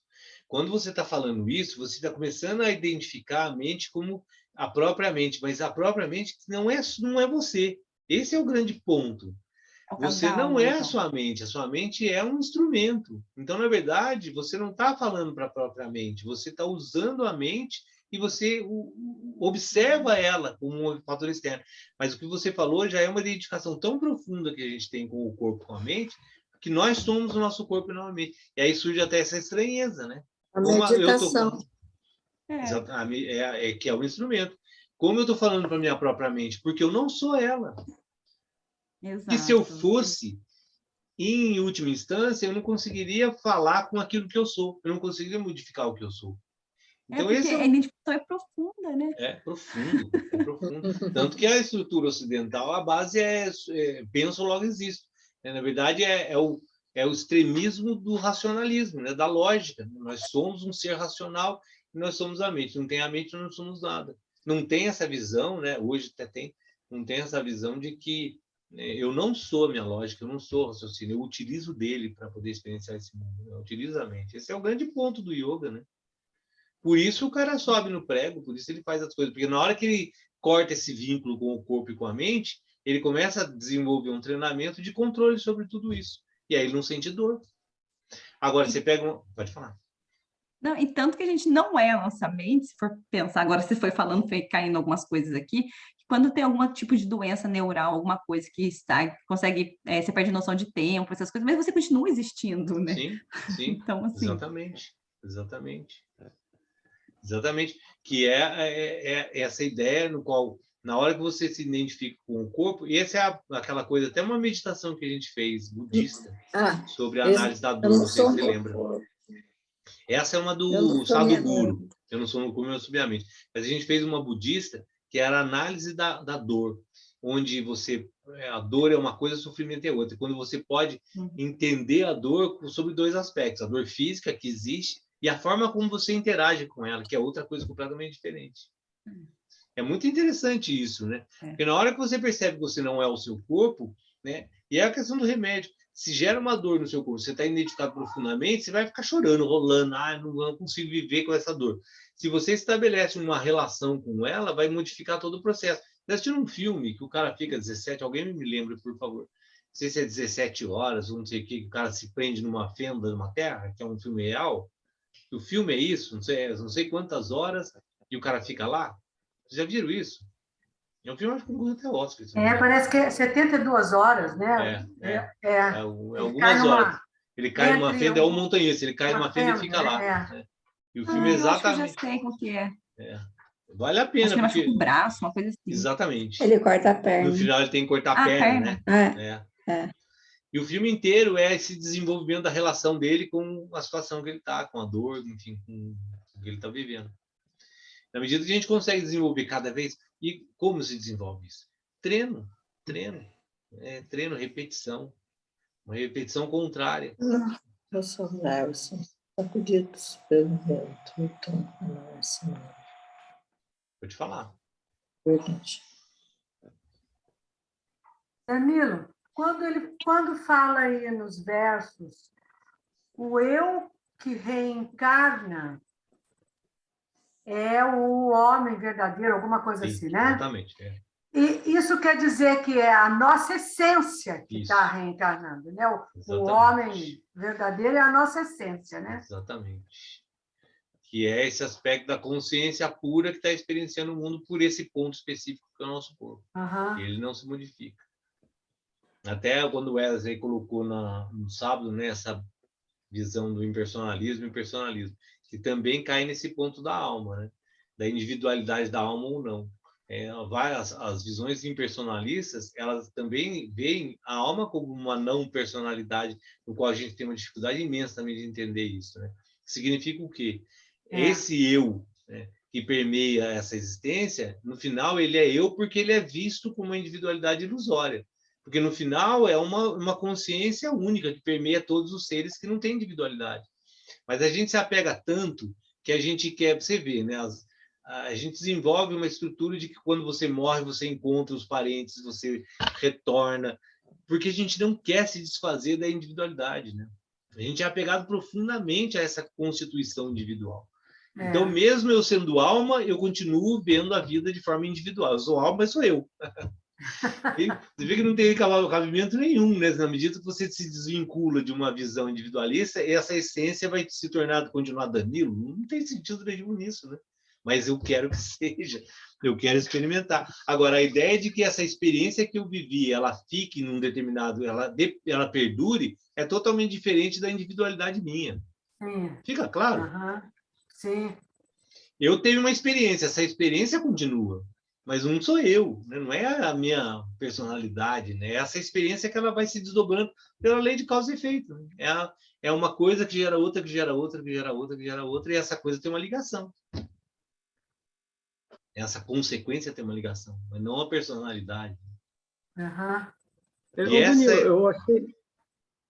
Quando você está falando isso, você está começando a identificar a mente como a própria mente, mas a própria mente não é você. Esse é o grande ponto. Você não é a sua mente é um instrumento. Então, na verdade, você não está falando para a própria mente, você está usando a mente e você observa ela como um fator externo. Mas o que você falou já é uma identificação tão profunda que a gente tem com o corpo, com a mente, que nós somos o nosso corpo e não a mente. E aí surge até essa estranheza, né? A meditação. Que é um instrumento. Como eu estou falando para minha própria mente? Porque eu não sou ela. Exato. Que se eu fosse, em última instância, eu não conseguiria falar com aquilo que eu sou. Eu não conseguiria modificar o que eu sou. Então, porque a identificação é profunda, né? É profundo. Tanto que a estrutura ocidental, a base penso, logo existo. Na verdade, é o extremismo do racionalismo, né? Da lógica. Nós somos um ser racional e nós somos a mente. Não tem a mente, nós não somos nada. Não tem essa visão, né? Hoje até tem, não tem essa visão de que eu não sou a minha lógica, eu não sou o raciocínio, eu utilizo dele para poder experienciar esse mundo, eu utilizo a mente. Esse é o grande ponto do yoga, né? Por isso o cara sobe no prego, por isso ele faz as coisas, porque na hora que ele corta esse vínculo com o corpo e com a mente, ele começa a desenvolver um treinamento de controle sobre tudo isso. E aí ele não sente dor. Agora, você pega um... Pode falar. Não, e tanto que a gente não é a nossa mente, se for pensar, agora você foi falando, foi caindo algumas coisas aqui, que quando tem algum tipo de doença neural, alguma coisa que está, consegue, você perde noção de tempo, essas coisas, mas você continua existindo, né? Sim, sim, Então, assim... exatamente, exatamente. Exatamente, que é essa ideia no qual, na hora que você se identifica com o corpo, e essa é aquela coisa, até uma meditação que a gente fez, budista, sobre a análise da dor, não sei se você lembra. Essa é uma do Sadhguru, eu não sou no corpo, eu sou minha mente. Mas a gente fez uma budista, que era a análise da dor, onde a dor é uma coisa, o sofrimento é outra. Quando você pode entender a dor sobre dois aspectos, a dor física que existe, e a forma como você interage com ela, que é outra coisa completamente diferente. É muito interessante isso, né? Porque na hora que você percebe que você não é o seu corpo, né? E é a questão do remédio. Se gera uma dor no seu corpo, você está identificado profundamente, você vai ficar chorando, rolando, não consigo viver com essa dor. Se você estabelece uma relação com ela, vai modificar todo o processo. Você assistiu um filme que o cara fica 17, alguém me lembra, por favor. Não sei se é 17 horas, ou não sei o que o cara se prende numa fenda, numa terra, que é um filme real. O filme é isso, não sei quantas horas, e o cara fica lá. Vocês já viram isso? É um filme que concorreu até Oscar. Parece que é 72 horas, né? Algumas horas. Ele cai numa fenda, é um montanhista, ele cai numa fenda e fica lá. Né? E o filme é exatamente... Eu acho que eu já sei com que é. Vale a pena. Acho que ele machuca o braço, uma coisa assim. Exatamente. Ele corta a perna. No final ele tem que cortar a perna, né? E o filme inteiro é esse desenvolvimento da relação dele com a situação que ele está, com a dor, enfim, com o que ele está vivendo. Na medida que a gente consegue desenvolver cada vez... E como se desenvolve isso? Treino. Treino, repetição. Uma repetição contrária. Eu sou Nelson, sacudidos pelo vento, então, nossa, Vou te falar. verdade. Danilo, quando fala aí nos versos, o eu que reencarna é o homem verdadeiro, alguma coisa assim, né? Exatamente. E isso quer dizer que é a nossa essência que está reencarnando, né? O homem verdadeiro é a nossa essência, né? Exatamente. Que é esse aspecto da consciência pura que está experienciando o mundo por esse ponto específico que é o nosso corpo. Ele não se modifica. Até quando o Wesley colocou no sábado, né, essa visão do impersonalismo, que também cai nesse ponto da alma, né? Da individualidade da alma ou não. As visões impersonalistas, elas também veem a alma como uma não personalidade, no qual a gente tem uma dificuldade imensa também de entender isso, né? Significa o quê? Esse eu, né, que permeia essa existência, no final ele é eu porque ele é visto como uma individualidade ilusória. Porque no final é uma consciência única que permeia todos os seres que não têm individualidade. Mas a gente se apega tanto que a gente quer, você vê, né? A gente desenvolve uma estrutura de que quando você morre, você encontra os parentes, você retorna, porque a gente não quer se desfazer da individualidade, né? A gente é apegado profundamente a essa constituição individual. Então, mesmo eu sendo alma, eu continuo vendo a vida de forma individual. Eu sou alma, mas sou eu. Você vê que não tem cabimento nenhum, né? Na medida que você se desvincula de uma visão individualista, essa essência vai se continuar Danilo. Não tem sentido nenhum nisso, né? Mas eu quero que seja, eu quero experimentar. Agora, a ideia de que essa experiência que eu vivi, ela fique num determinado, ela perdure, é totalmente diferente da individualidade minha. Sim. Fica claro? Sim. Eu tenho uma experiência, essa experiência continua, mas não sou eu, né? Não é a minha personalidade, né? Essa experiência que ela vai se desdobrando pela lei de causa e efeito. É uma coisa que gera outra, que gera outra, que gera outra, que gera outra, e essa coisa tem uma ligação. Essa consequência tem uma ligação, mas não a personalidade. Danilo, eu achei...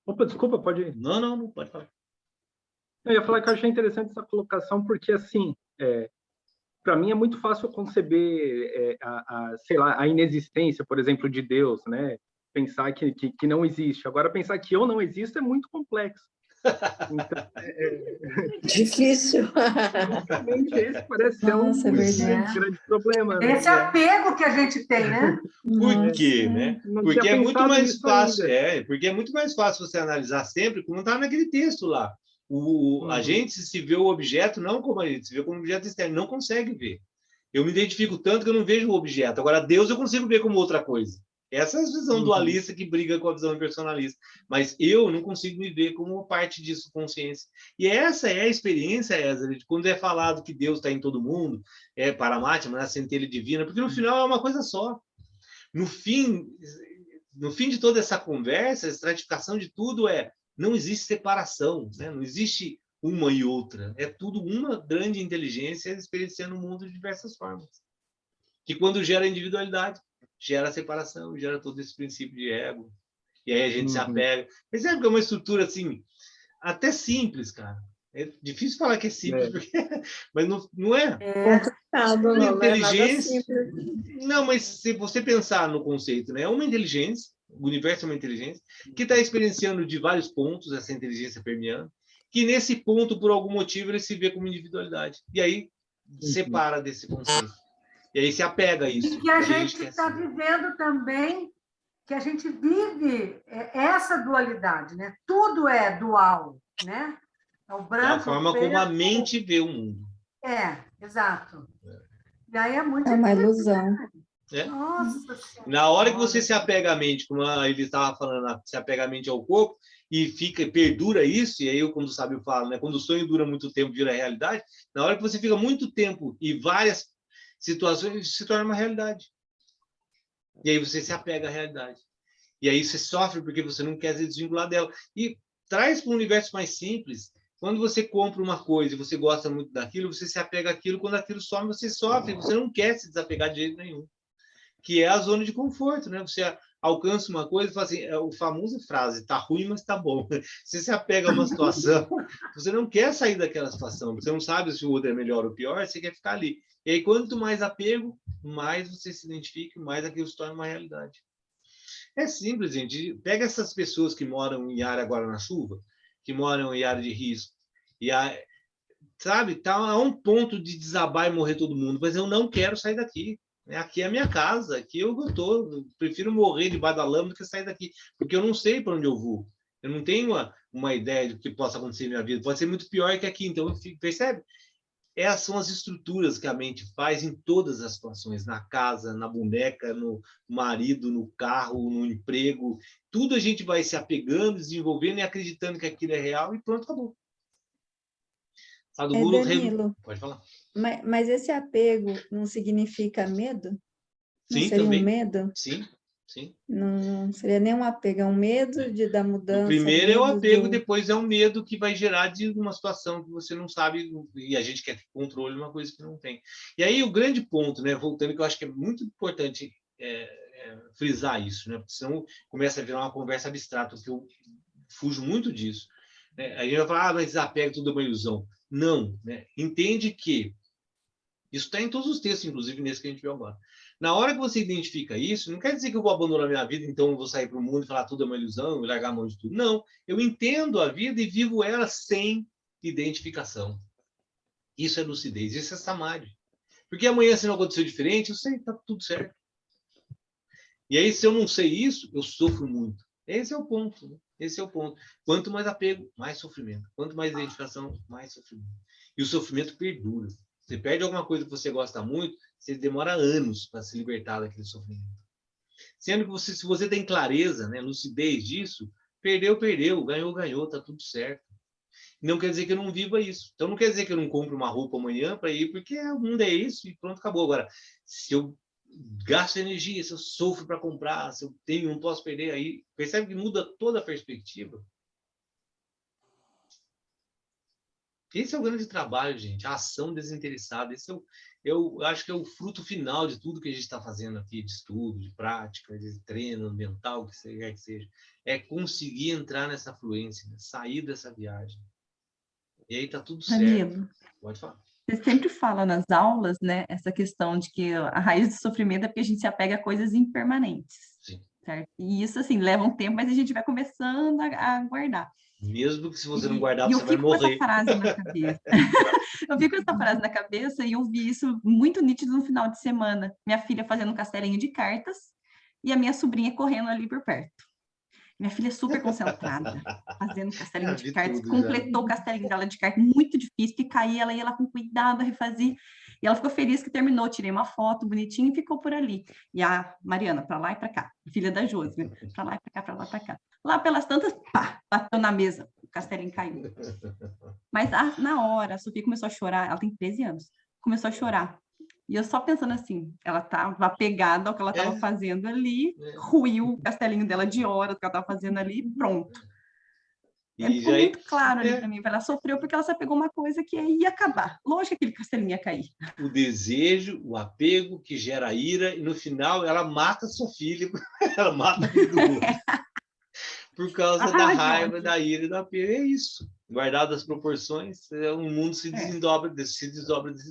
Opa, desculpa, pode ir. Não, pode falar. Eu ia falar que eu achei interessante essa colocação, porque, assim, para mim é muito fácil conceber sei lá, a inexistência, por exemplo, de Deus, né? Pensar que não existe. Agora, pensar que eu não existo é muito complexo. Então, Difícil. realmente esse parece ser um Nossa, é verdade. grande problema, né? Esse apego que a gente tem, né? Por Nossa, quê, né? Não Porque tinha é muito pensado mais nisso fácil, ainda. porque é muito mais fácil você analisar sempre como está naquele texto lá. A Uhum. gente se vê o objeto não como a gente se vê como objeto externo, não consegue ver. Eu me identifico tanto que eu não vejo o objeto. Agora, Deus eu consigo ver como outra coisa. Essa é a visão dualista que briga com a visão impersonalista. Mas eu não consigo me ver como parte disso, consciência. E essa é a experiência, Ezra, de quando é falado que Deus está em todo mundo, é Paramatma, a centelha divina, porque no final é uma coisa só. No fim de toda essa conversa, a estratificação de tudo não existe separação, né? Não existe uma e outra. É tudo uma grande inteligência experienciando o mundo de diversas formas. Que quando gera individualidade, gera separação, gera todo esse princípio de ego. E aí a gente se apega. Percebe que é uma estrutura assim, até simples, cara. É difícil falar que é simples, porque... mas não é. Complicado, Uma não é nada inteligência. simples. Não, mas se você pensar no conceito, né? É uma inteligência, o universo é uma inteligência, que está experienciando de vários pontos essa inteligência permeando, que nesse ponto, por algum motivo, ele se vê como individualidade. E aí separa desse conceito. E aí se apega a isso. E que a Porque gente quer está ser. vivendo também, que a gente vive essa dualidade, né? Tudo é dual, né? É o É a branco, o forma como a preto. mente vê o mundo. Exato. E aí é muito é uma difícil. ilusão. Né? Nossa Na hora que você Senhora. se apega à mente, como ele estava falando, se apega à mente ao corpo, e perdura isso, e aí, quando o sábio fala, né? Quando o sonho dura muito tempo, vira realidade, na hora que você fica muito tempo e várias situações, se torna uma realidade. E aí você se apega à realidade. E aí você sofre porque você não quer se desvincular dela. E traz para um universo mais simples. Quando você compra uma coisa e você gosta muito daquilo, você se apega àquilo. Quando aquilo some, você sofre. Você não quer se desapegar de jeito nenhum. Que é a zona de conforto, né? Você alcança uma coisa e fala assim, é a famosa frase, tá ruim, mas tá bom. Você se apega a uma situação, você não quer sair daquela situação, você não sabe se o outro é melhor ou pior, você quer ficar ali. E aí, quanto mais apego, mais você se identifica, mais aquilo se torna uma realidade. É simples, gente. Pega essas pessoas que moram em área agora na chuva, que moram em área de risco, e sabe, tá a um ponto de desabar e morrer todo mundo, mas eu não quero sair daqui. Aqui é a minha casa, aqui eu estou. Prefiro morrer debaixo da lama do que sair daqui, porque eu não sei para onde eu vou. Eu não tenho uma ideia do que possa acontecer na minha vida. Pode ser muito pior que aqui. Então, percebe? Essas são as estruturas que a mente faz em todas as situações, na casa, na boneca, no marido, no carro, no emprego. Tudo a gente vai se apegando, desenvolvendo e acreditando que aquilo é real e pronto, acabou. Sadhguru, Danilo, pode falar. mas esse apego não significa medo? Não Sim, seria um também. medo? Sim, sim. Não seria nem um apego, é um medo da O mudança, primeiro é o medo apego, do... depois é o medo que vai gerar de uma situação que você não sabe, e a gente quer ter controle de uma coisa que não tem. E aí o grande ponto, né, voltando, que eu acho que é muito importante frisar isso, né, porque senão começa a virar uma conversa abstrata, porque eu fujo muito disso. Né? A gente vai falar, mas desapego, tudo é uma ilusão. Não, né? Entende que isso está em todos os textos, inclusive nesse que a gente viu agora. Na hora que você identifica isso, não quer dizer que eu vou abandonar minha vida, então eu vou sair para o mundo e falar tudo é uma ilusão e largar a mão de tudo. Não, eu entendo a vida e vivo ela sem identificação. Isso é lucidez, isso é samadhi. Porque amanhã, se não acontecer diferente, eu sei, está tudo certo. E aí, se eu não sei isso, eu sofro muito. Esse é o ponto. Né? Esse é o ponto. Quanto mais apego, mais sofrimento. Quanto mais identificação, mais sofrimento. E o sofrimento perdura. Você perde alguma coisa que você gosta muito, você demora anos para se libertar daquele sofrimento. Sendo que se você tem clareza, né, lucidez disso, perdeu, ganhou, ganhou, tá tudo certo. Não quer dizer que eu não viva isso. Então não quer dizer que eu não compre uma roupa amanhã para ir, porque o mundo é isso e pronto, acabou. Agora, se eu gasto energia, se eu sofro para comprar, se eu tenho, não posso perder, aí percebe que muda toda a perspectiva. Esse é o grande trabalho, gente, a ação desinteressada. Esse eu acho que é o fruto final de tudo que a gente está fazendo aqui, de estudo, de prática, de treino mental, que quer que seja. É conseguir entrar nessa fluência, né? Sair dessa viagem. E aí tá tudo certo. Danilo, Pode falar. Você sempre fala nas aulas, né, essa questão de que a raiz do sofrimento é porque a gente se apega a coisas impermanentes, Sim. certo? E isso, assim, leva um tempo, mas a gente vai começando a guardar. Mesmo que se você não E guardar, eu você vai fico com essa morrer. frase na cabeça. Eu fico com essa frase na cabeça e eu vi isso muito nítido no final de semana. Minha filha fazendo um castelinho de cartas e a minha sobrinha correndo ali por perto. Minha filha é super concentrada, fazendo castelinho de Vi cartas, tudo já. completou o castelinho dela de cartas, muito difícil, que caía, ela ia lá com cuidado, refazia, e ela ficou feliz que terminou, tirei uma foto bonitinha e ficou por ali. E a Mariana, para lá e para cá, filha da Josi, né? Para lá e para cá, para lá e para cá. Lá pelas tantas, pá, bateu na mesa, o castelinho caiu. Mas na hora, a Sofia começou a chorar, ela tem 13 anos, começou a chorar. E eu só pensando assim, ela estava apegada ao que ela estava fazendo ali, ruiu o castelinho dela de horas que ela estava fazendo ali, pronto. Ficou muito claro ali para mim. Ela sofreu porque ela se apegou a uma coisa que ia acabar. Lógico que aquele castelinho ia cair. O desejo, o apego que gera ira, e no final ela mata sua filha, ela mata a filha do outro. Por causa da raiva, da ira e do apego. É isso. Guardado as proporções, o mundo se desdobra desse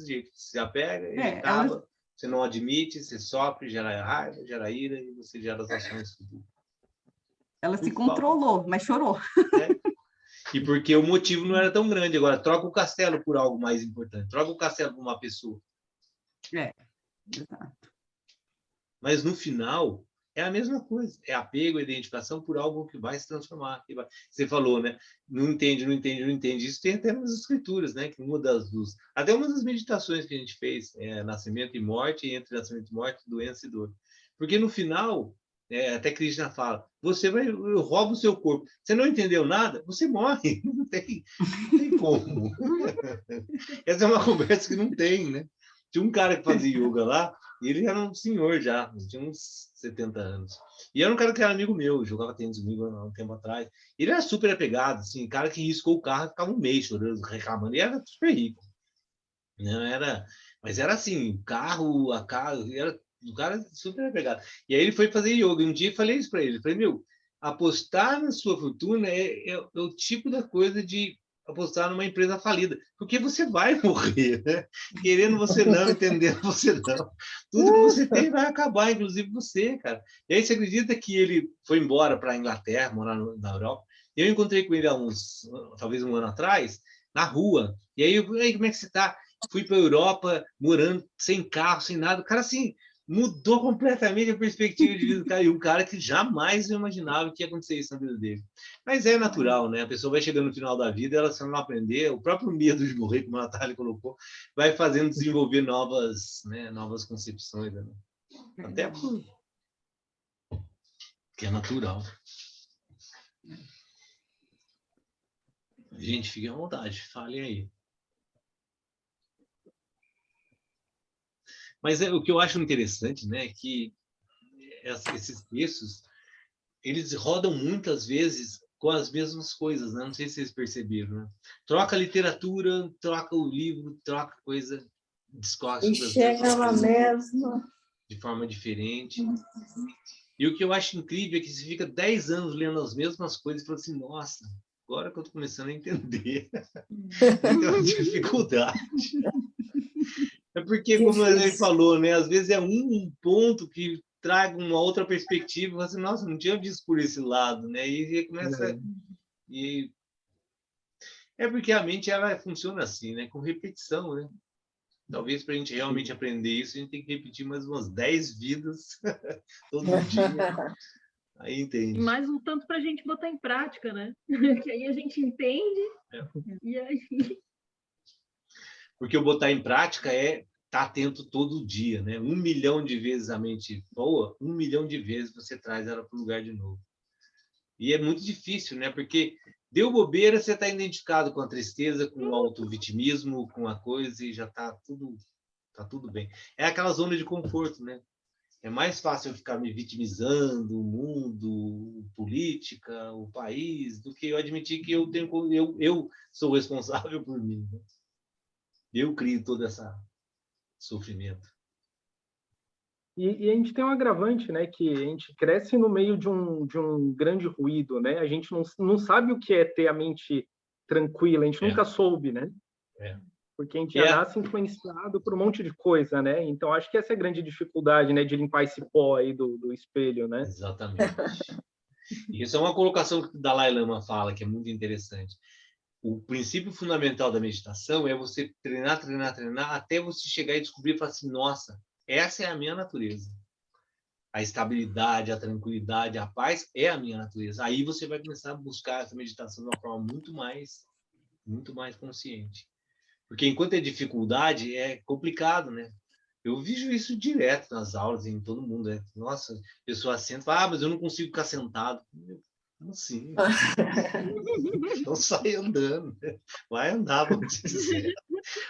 jeito. Se apega, ele acaba, você não admite, você sofre, gera raiva, gera ira, e você gera as ações futuras. Ela se controlou, mas chorou. E porque o motivo não era tão grande. Agora, troca o castelo por algo mais importante. Troca o castelo por uma pessoa. Exato. Mas, no final, é a mesma coisa. É apego, identificação por algo que vai se transformar. Você falou, né? Não entende, não entende, não entende. Isso tem até nas escrituras, né? Que até uma das meditações que a gente fez, nascimento e morte, entre nascimento e morte, doença e dor. Porque, no final... até Krishna fala, eu roubo o seu corpo. Você não entendeu nada? Você morre. Não tem como. Essa é uma conversa que não tem, né? Tinha um cara que fazia yoga lá, e ele era um senhor já, tinha uns 70 anos. E era um cara que era amigo meu, jogava tênis comigo há um tempo atrás. Ele era super apegado, assim, cara que riscou o carro, ficava um mês chorando, reclamando, e era super rico. Não era, mas era assim, carro, a casa, era o cara super apegado. E aí ele foi fazer yoga. Um dia eu falei isso para ele. Falei, meu, apostar na sua fortuna é o tipo da coisa de apostar numa empresa falida. Porque você vai morrer, né? Querendo você não, entendendo você não. Tudo que você tem vai acabar, inclusive você, cara. E aí você acredita que ele foi embora para a Inglaterra, morar na Europa? Eu encontrei com ele talvez um ano atrás, na rua. E aí como é que você está? Fui para a Europa, morando sem carro, sem nada. O cara, assim, mudou completamente a perspectiva de vida do cara. E um cara que jamais imaginava que ia acontecer isso na vida dele. Mas é natural, né? A pessoa vai chegando no final da vida, ela se não aprender, o próprio medo de morrer, como a Natália colocou, vai fazendo desenvolver novas concepções. Né? Até porque é natural. Gente, fiquem à vontade, falem aí. Mas o que eu acho interessante, né, é que esses textos, eles rodam muitas vezes com as mesmas coisas, né? Não sei se vocês perceberam, né? Troca a literatura, troca o livro, troca coisa, discorre sobre as mesmas coisas de forma diferente. E o que eu acho incrível é que você fica 10 anos lendo as mesmas coisas e fala assim, nossa, agora que eu estou começando a entender. Tem uma dificuldade. É porque, como ele falou, né? Às vezes é um ponto que traga uma outra perspectiva, assim, nossa, não tinha visto por esse lado, né? E começa... É porque a mente, ela funciona assim, né? Com repetição, né? Talvez para a gente realmente aprender isso, a gente tem que repetir mais umas 10 vidas todo dia. Aí entende. E mais um tanto para a gente botar em prática, né? Que aí a gente entende. E aí... Porque o botar em prática é estar atento todo dia, né? 1 milhão de vezes a mente voa, 1 milhão de vezes você traz ela para o lugar de novo. E é muito difícil, né? Porque deu bobeira, você está identificado com a tristeza, com o autovitimismo, com a coisa, e já está tudo bem. É aquela zona de conforto, né? É mais fácil eu ficar me vitimizando, o mundo, política, o país, do que eu admitir que eu sou responsável por mim. Né? Eu crio todo esse sofrimento. E a gente tem um agravante, né? Que a gente cresce no meio de um grande ruído, né? A gente não sabe o que é ter a mente tranquila, a gente nunca soube, né? porque a gente já nasce influenciado por um monte de coisa, né? Então, acho que essa é a grande dificuldade, né, de limpar esse pó aí do espelho, né? Exatamente. Isso é uma colocação que o Dalai Lama fala, que é muito interessante. O princípio fundamental da meditação é você treinar, treinar, treinar, até você chegar e descobrir e falar assim, nossa, essa é a minha natureza. A estabilidade, a tranquilidade, a paz é a minha natureza. Aí você vai começar a buscar essa meditação de uma forma muito mais consciente. Porque enquanto é dificuldade, é complicado, né? Eu vejo isso direto nas aulas, em todo mundo, né? Nossa, a pessoa senta e fala, mas eu não consigo ficar sentado. Como assim? Então sai andando, né? Vai andar, vamos dizer.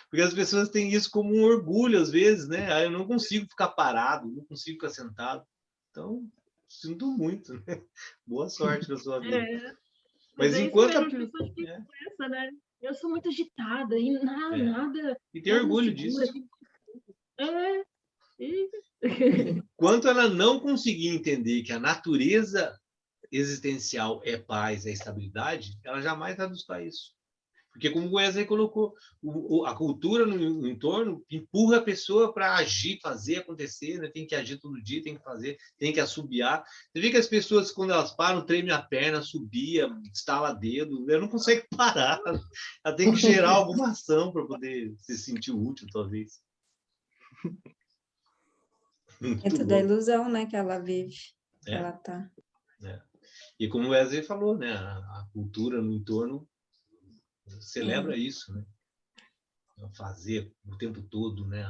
Porque as pessoas têm isso como um orgulho, às vezes, né? Ah, eu não consigo ficar parado, não consigo ficar sentado. Então, sinto muito, né? Boa sorte na sua vida. Mas é enquanto isso mesmo, as pessoas ficam com essa, né? Eu sou muito agitada e nada. E tem orgulho disso. Enquanto ela não conseguir entender que a natureza existencial é paz, é estabilidade, ela jamais vai buscar isso. Porque, como o Wesley colocou, a cultura no entorno empurra a pessoa para agir, fazer acontecer, né? Tem que agir todo dia, tem que fazer, tem que assobiar. Você vê que as pessoas, quando elas param, tremem a perna, assobia, estala dedo, ela não consegue parar. Ela tem que gerar alguma ação para poder se sentir útil, talvez. Dentro da ilusão, né, que ela vive, que ela tá. E como o Wesley falou, né? A cultura no entorno celebra isso, né? Fazer o tempo todo, né?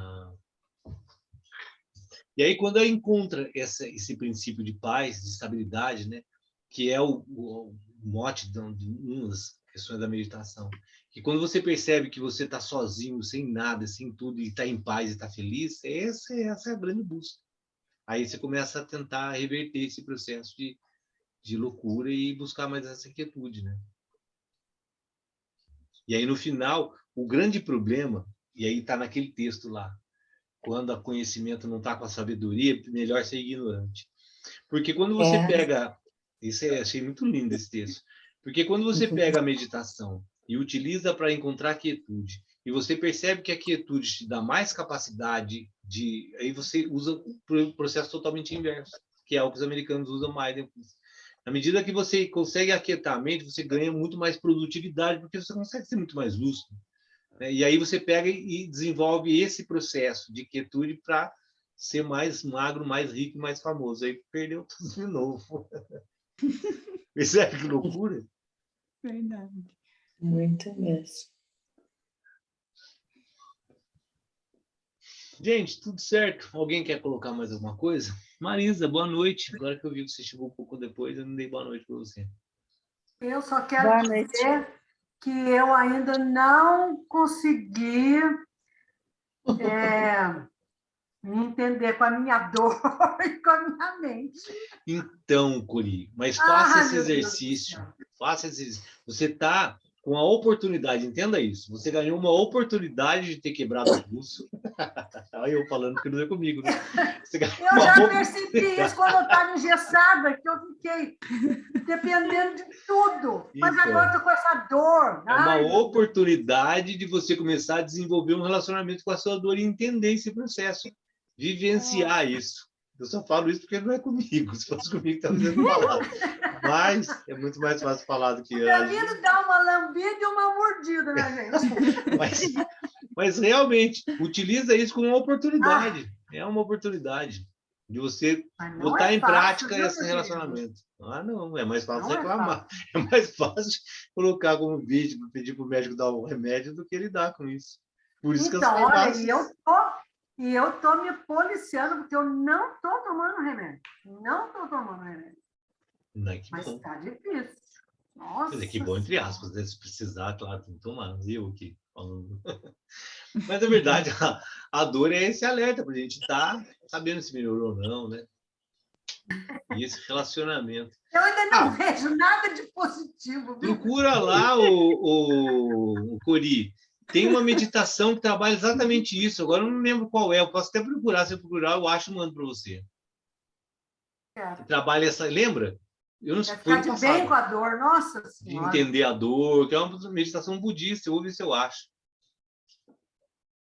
E aí, quando ela encontra esse princípio de paz, de estabilidade, né? Que é o mote de uma das questões da meditação, que quando você percebe que você está sozinho, sem nada, sem tudo, e está em paz e está feliz, essa é a grande busca. Aí você começa a tentar reverter esse processo de loucura e buscar mais essa quietude, né? E aí, no final, o grande problema, e aí está naquele texto lá, quando o conhecimento não está com a sabedoria, melhor ser ignorante. Porque quando você pega... achei muito lindo esse texto. Porque quando você pega a meditação e utiliza para encontrar quietude, e você percebe que a quietude te dá mais capacidade de... Aí você usa o processo totalmente inverso, que é o que os americanos usam mindfulness. Na medida que você consegue aquietar a mente, você ganha muito mais produtividade, porque você consegue ser muito mais lúcido, né? E aí você pega e desenvolve esse processo de quietude para ser mais magro, mais rico, mais famoso. Aí perdeu tudo de novo. Percebe que loucura? Verdade. Muito mesmo. Gente, tudo certo? Alguém quer colocar mais alguma coisa? Marisa, boa noite. Agora que eu vi que você chegou um pouco depois, eu não dei boa noite para você. Eu só quero dizer que eu ainda não consegui me entender com a minha dor e com a minha mente. Então, Cori, mas faça esse exercício. Faça esse exercício. Você está com a oportunidade, entenda isso. Você ganhou uma oportunidade de ter quebrado o pulso. Olha eu falando que não é comigo, né? Eu já percebi isso quando eu estava engessada, que eu fiquei dependendo de tudo. Mas então, agora estou com essa dor. É uma oportunidade de você começar a desenvolver um relacionamento com a sua dor e entender esse processo. Vivenciar isso. Eu só falo isso porque não é comigo. Se fosse comigo, estava dizendo falar. Mas é muito mais fácil falar do que... O Danilo dá uma lambida e uma mordida, né, gente? Mas realmente, utiliza isso como uma oportunidade. É uma oportunidade de você botar em prática esse relacionamento. Não, é mais fácil reclamar. É mais fácil colocar como vídeo, pedir para o médico dar um remédio do que lidar com isso. Por isso que as farmácias... eu estou me policiando, porque eu não estou tomando remédio. Não estou tomando remédio. Mas está difícil. Nossa. Quer dizer, que bom, entre aspas, né? Se precisar, claro, tem que tomar. Eu aqui falando. Mas, na verdade, a dor é esse alerta para a gente estar sabendo se melhorou ou não, né? E esse relacionamento. Eu ainda não vejo nada de positivo. Viu? Procura lá o Cori. Tem uma meditação que trabalha exatamente isso. Agora eu não lembro qual é. Eu posso até procurar. Se eu procurar, eu acho e mando para você. Trabalha essa... Lembra? Eu não sei. Ficar de bem com a dor, nossa senhora. De entender a dor, que é uma meditação budista. Eu vou ver se eu acho.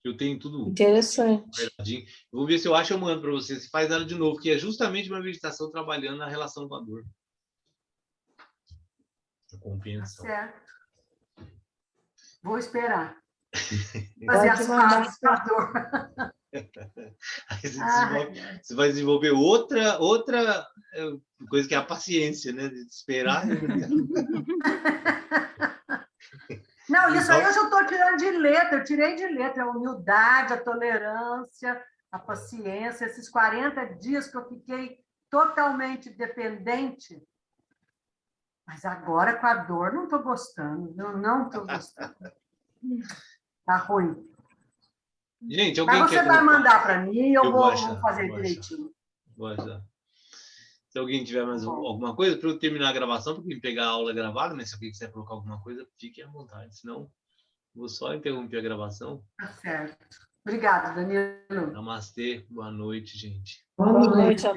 Eu tenho tudo Interessante. guardadinho. Vou ver se eu acho, eu mando para você. Se faz ela de novo, que é justamente uma meditação trabalhando na relação com a dor. A compreensão. Certo. Vou esperar. Fazer Pode as mandar. fases com a dor. Aí você vai desenvolver outra coisa que é a paciência, né? De esperar. Não, isso aí eu já estou tirando de letra, eu tirei de letra a humildade, a tolerância, a paciência, esses 40 dias que eu fiquei totalmente dependente. Mas agora, com a dor, não estou gostando, eu não estou gostando. Está ruim. Gente, alguém Mas você quer vai colocar? mandar para mim e eu vou achar, fazer vou direitinho. Vou achar. Se alguém tiver mais alguma coisa, para eu terminar a gravação, para quem pegar a aula gravada, né? Se alguém quiser colocar alguma coisa, fique à vontade. Senão, vou só interromper a gravação. Tá certo. Obrigada, Danilo. Namastê, boa noite, gente. Boa noite.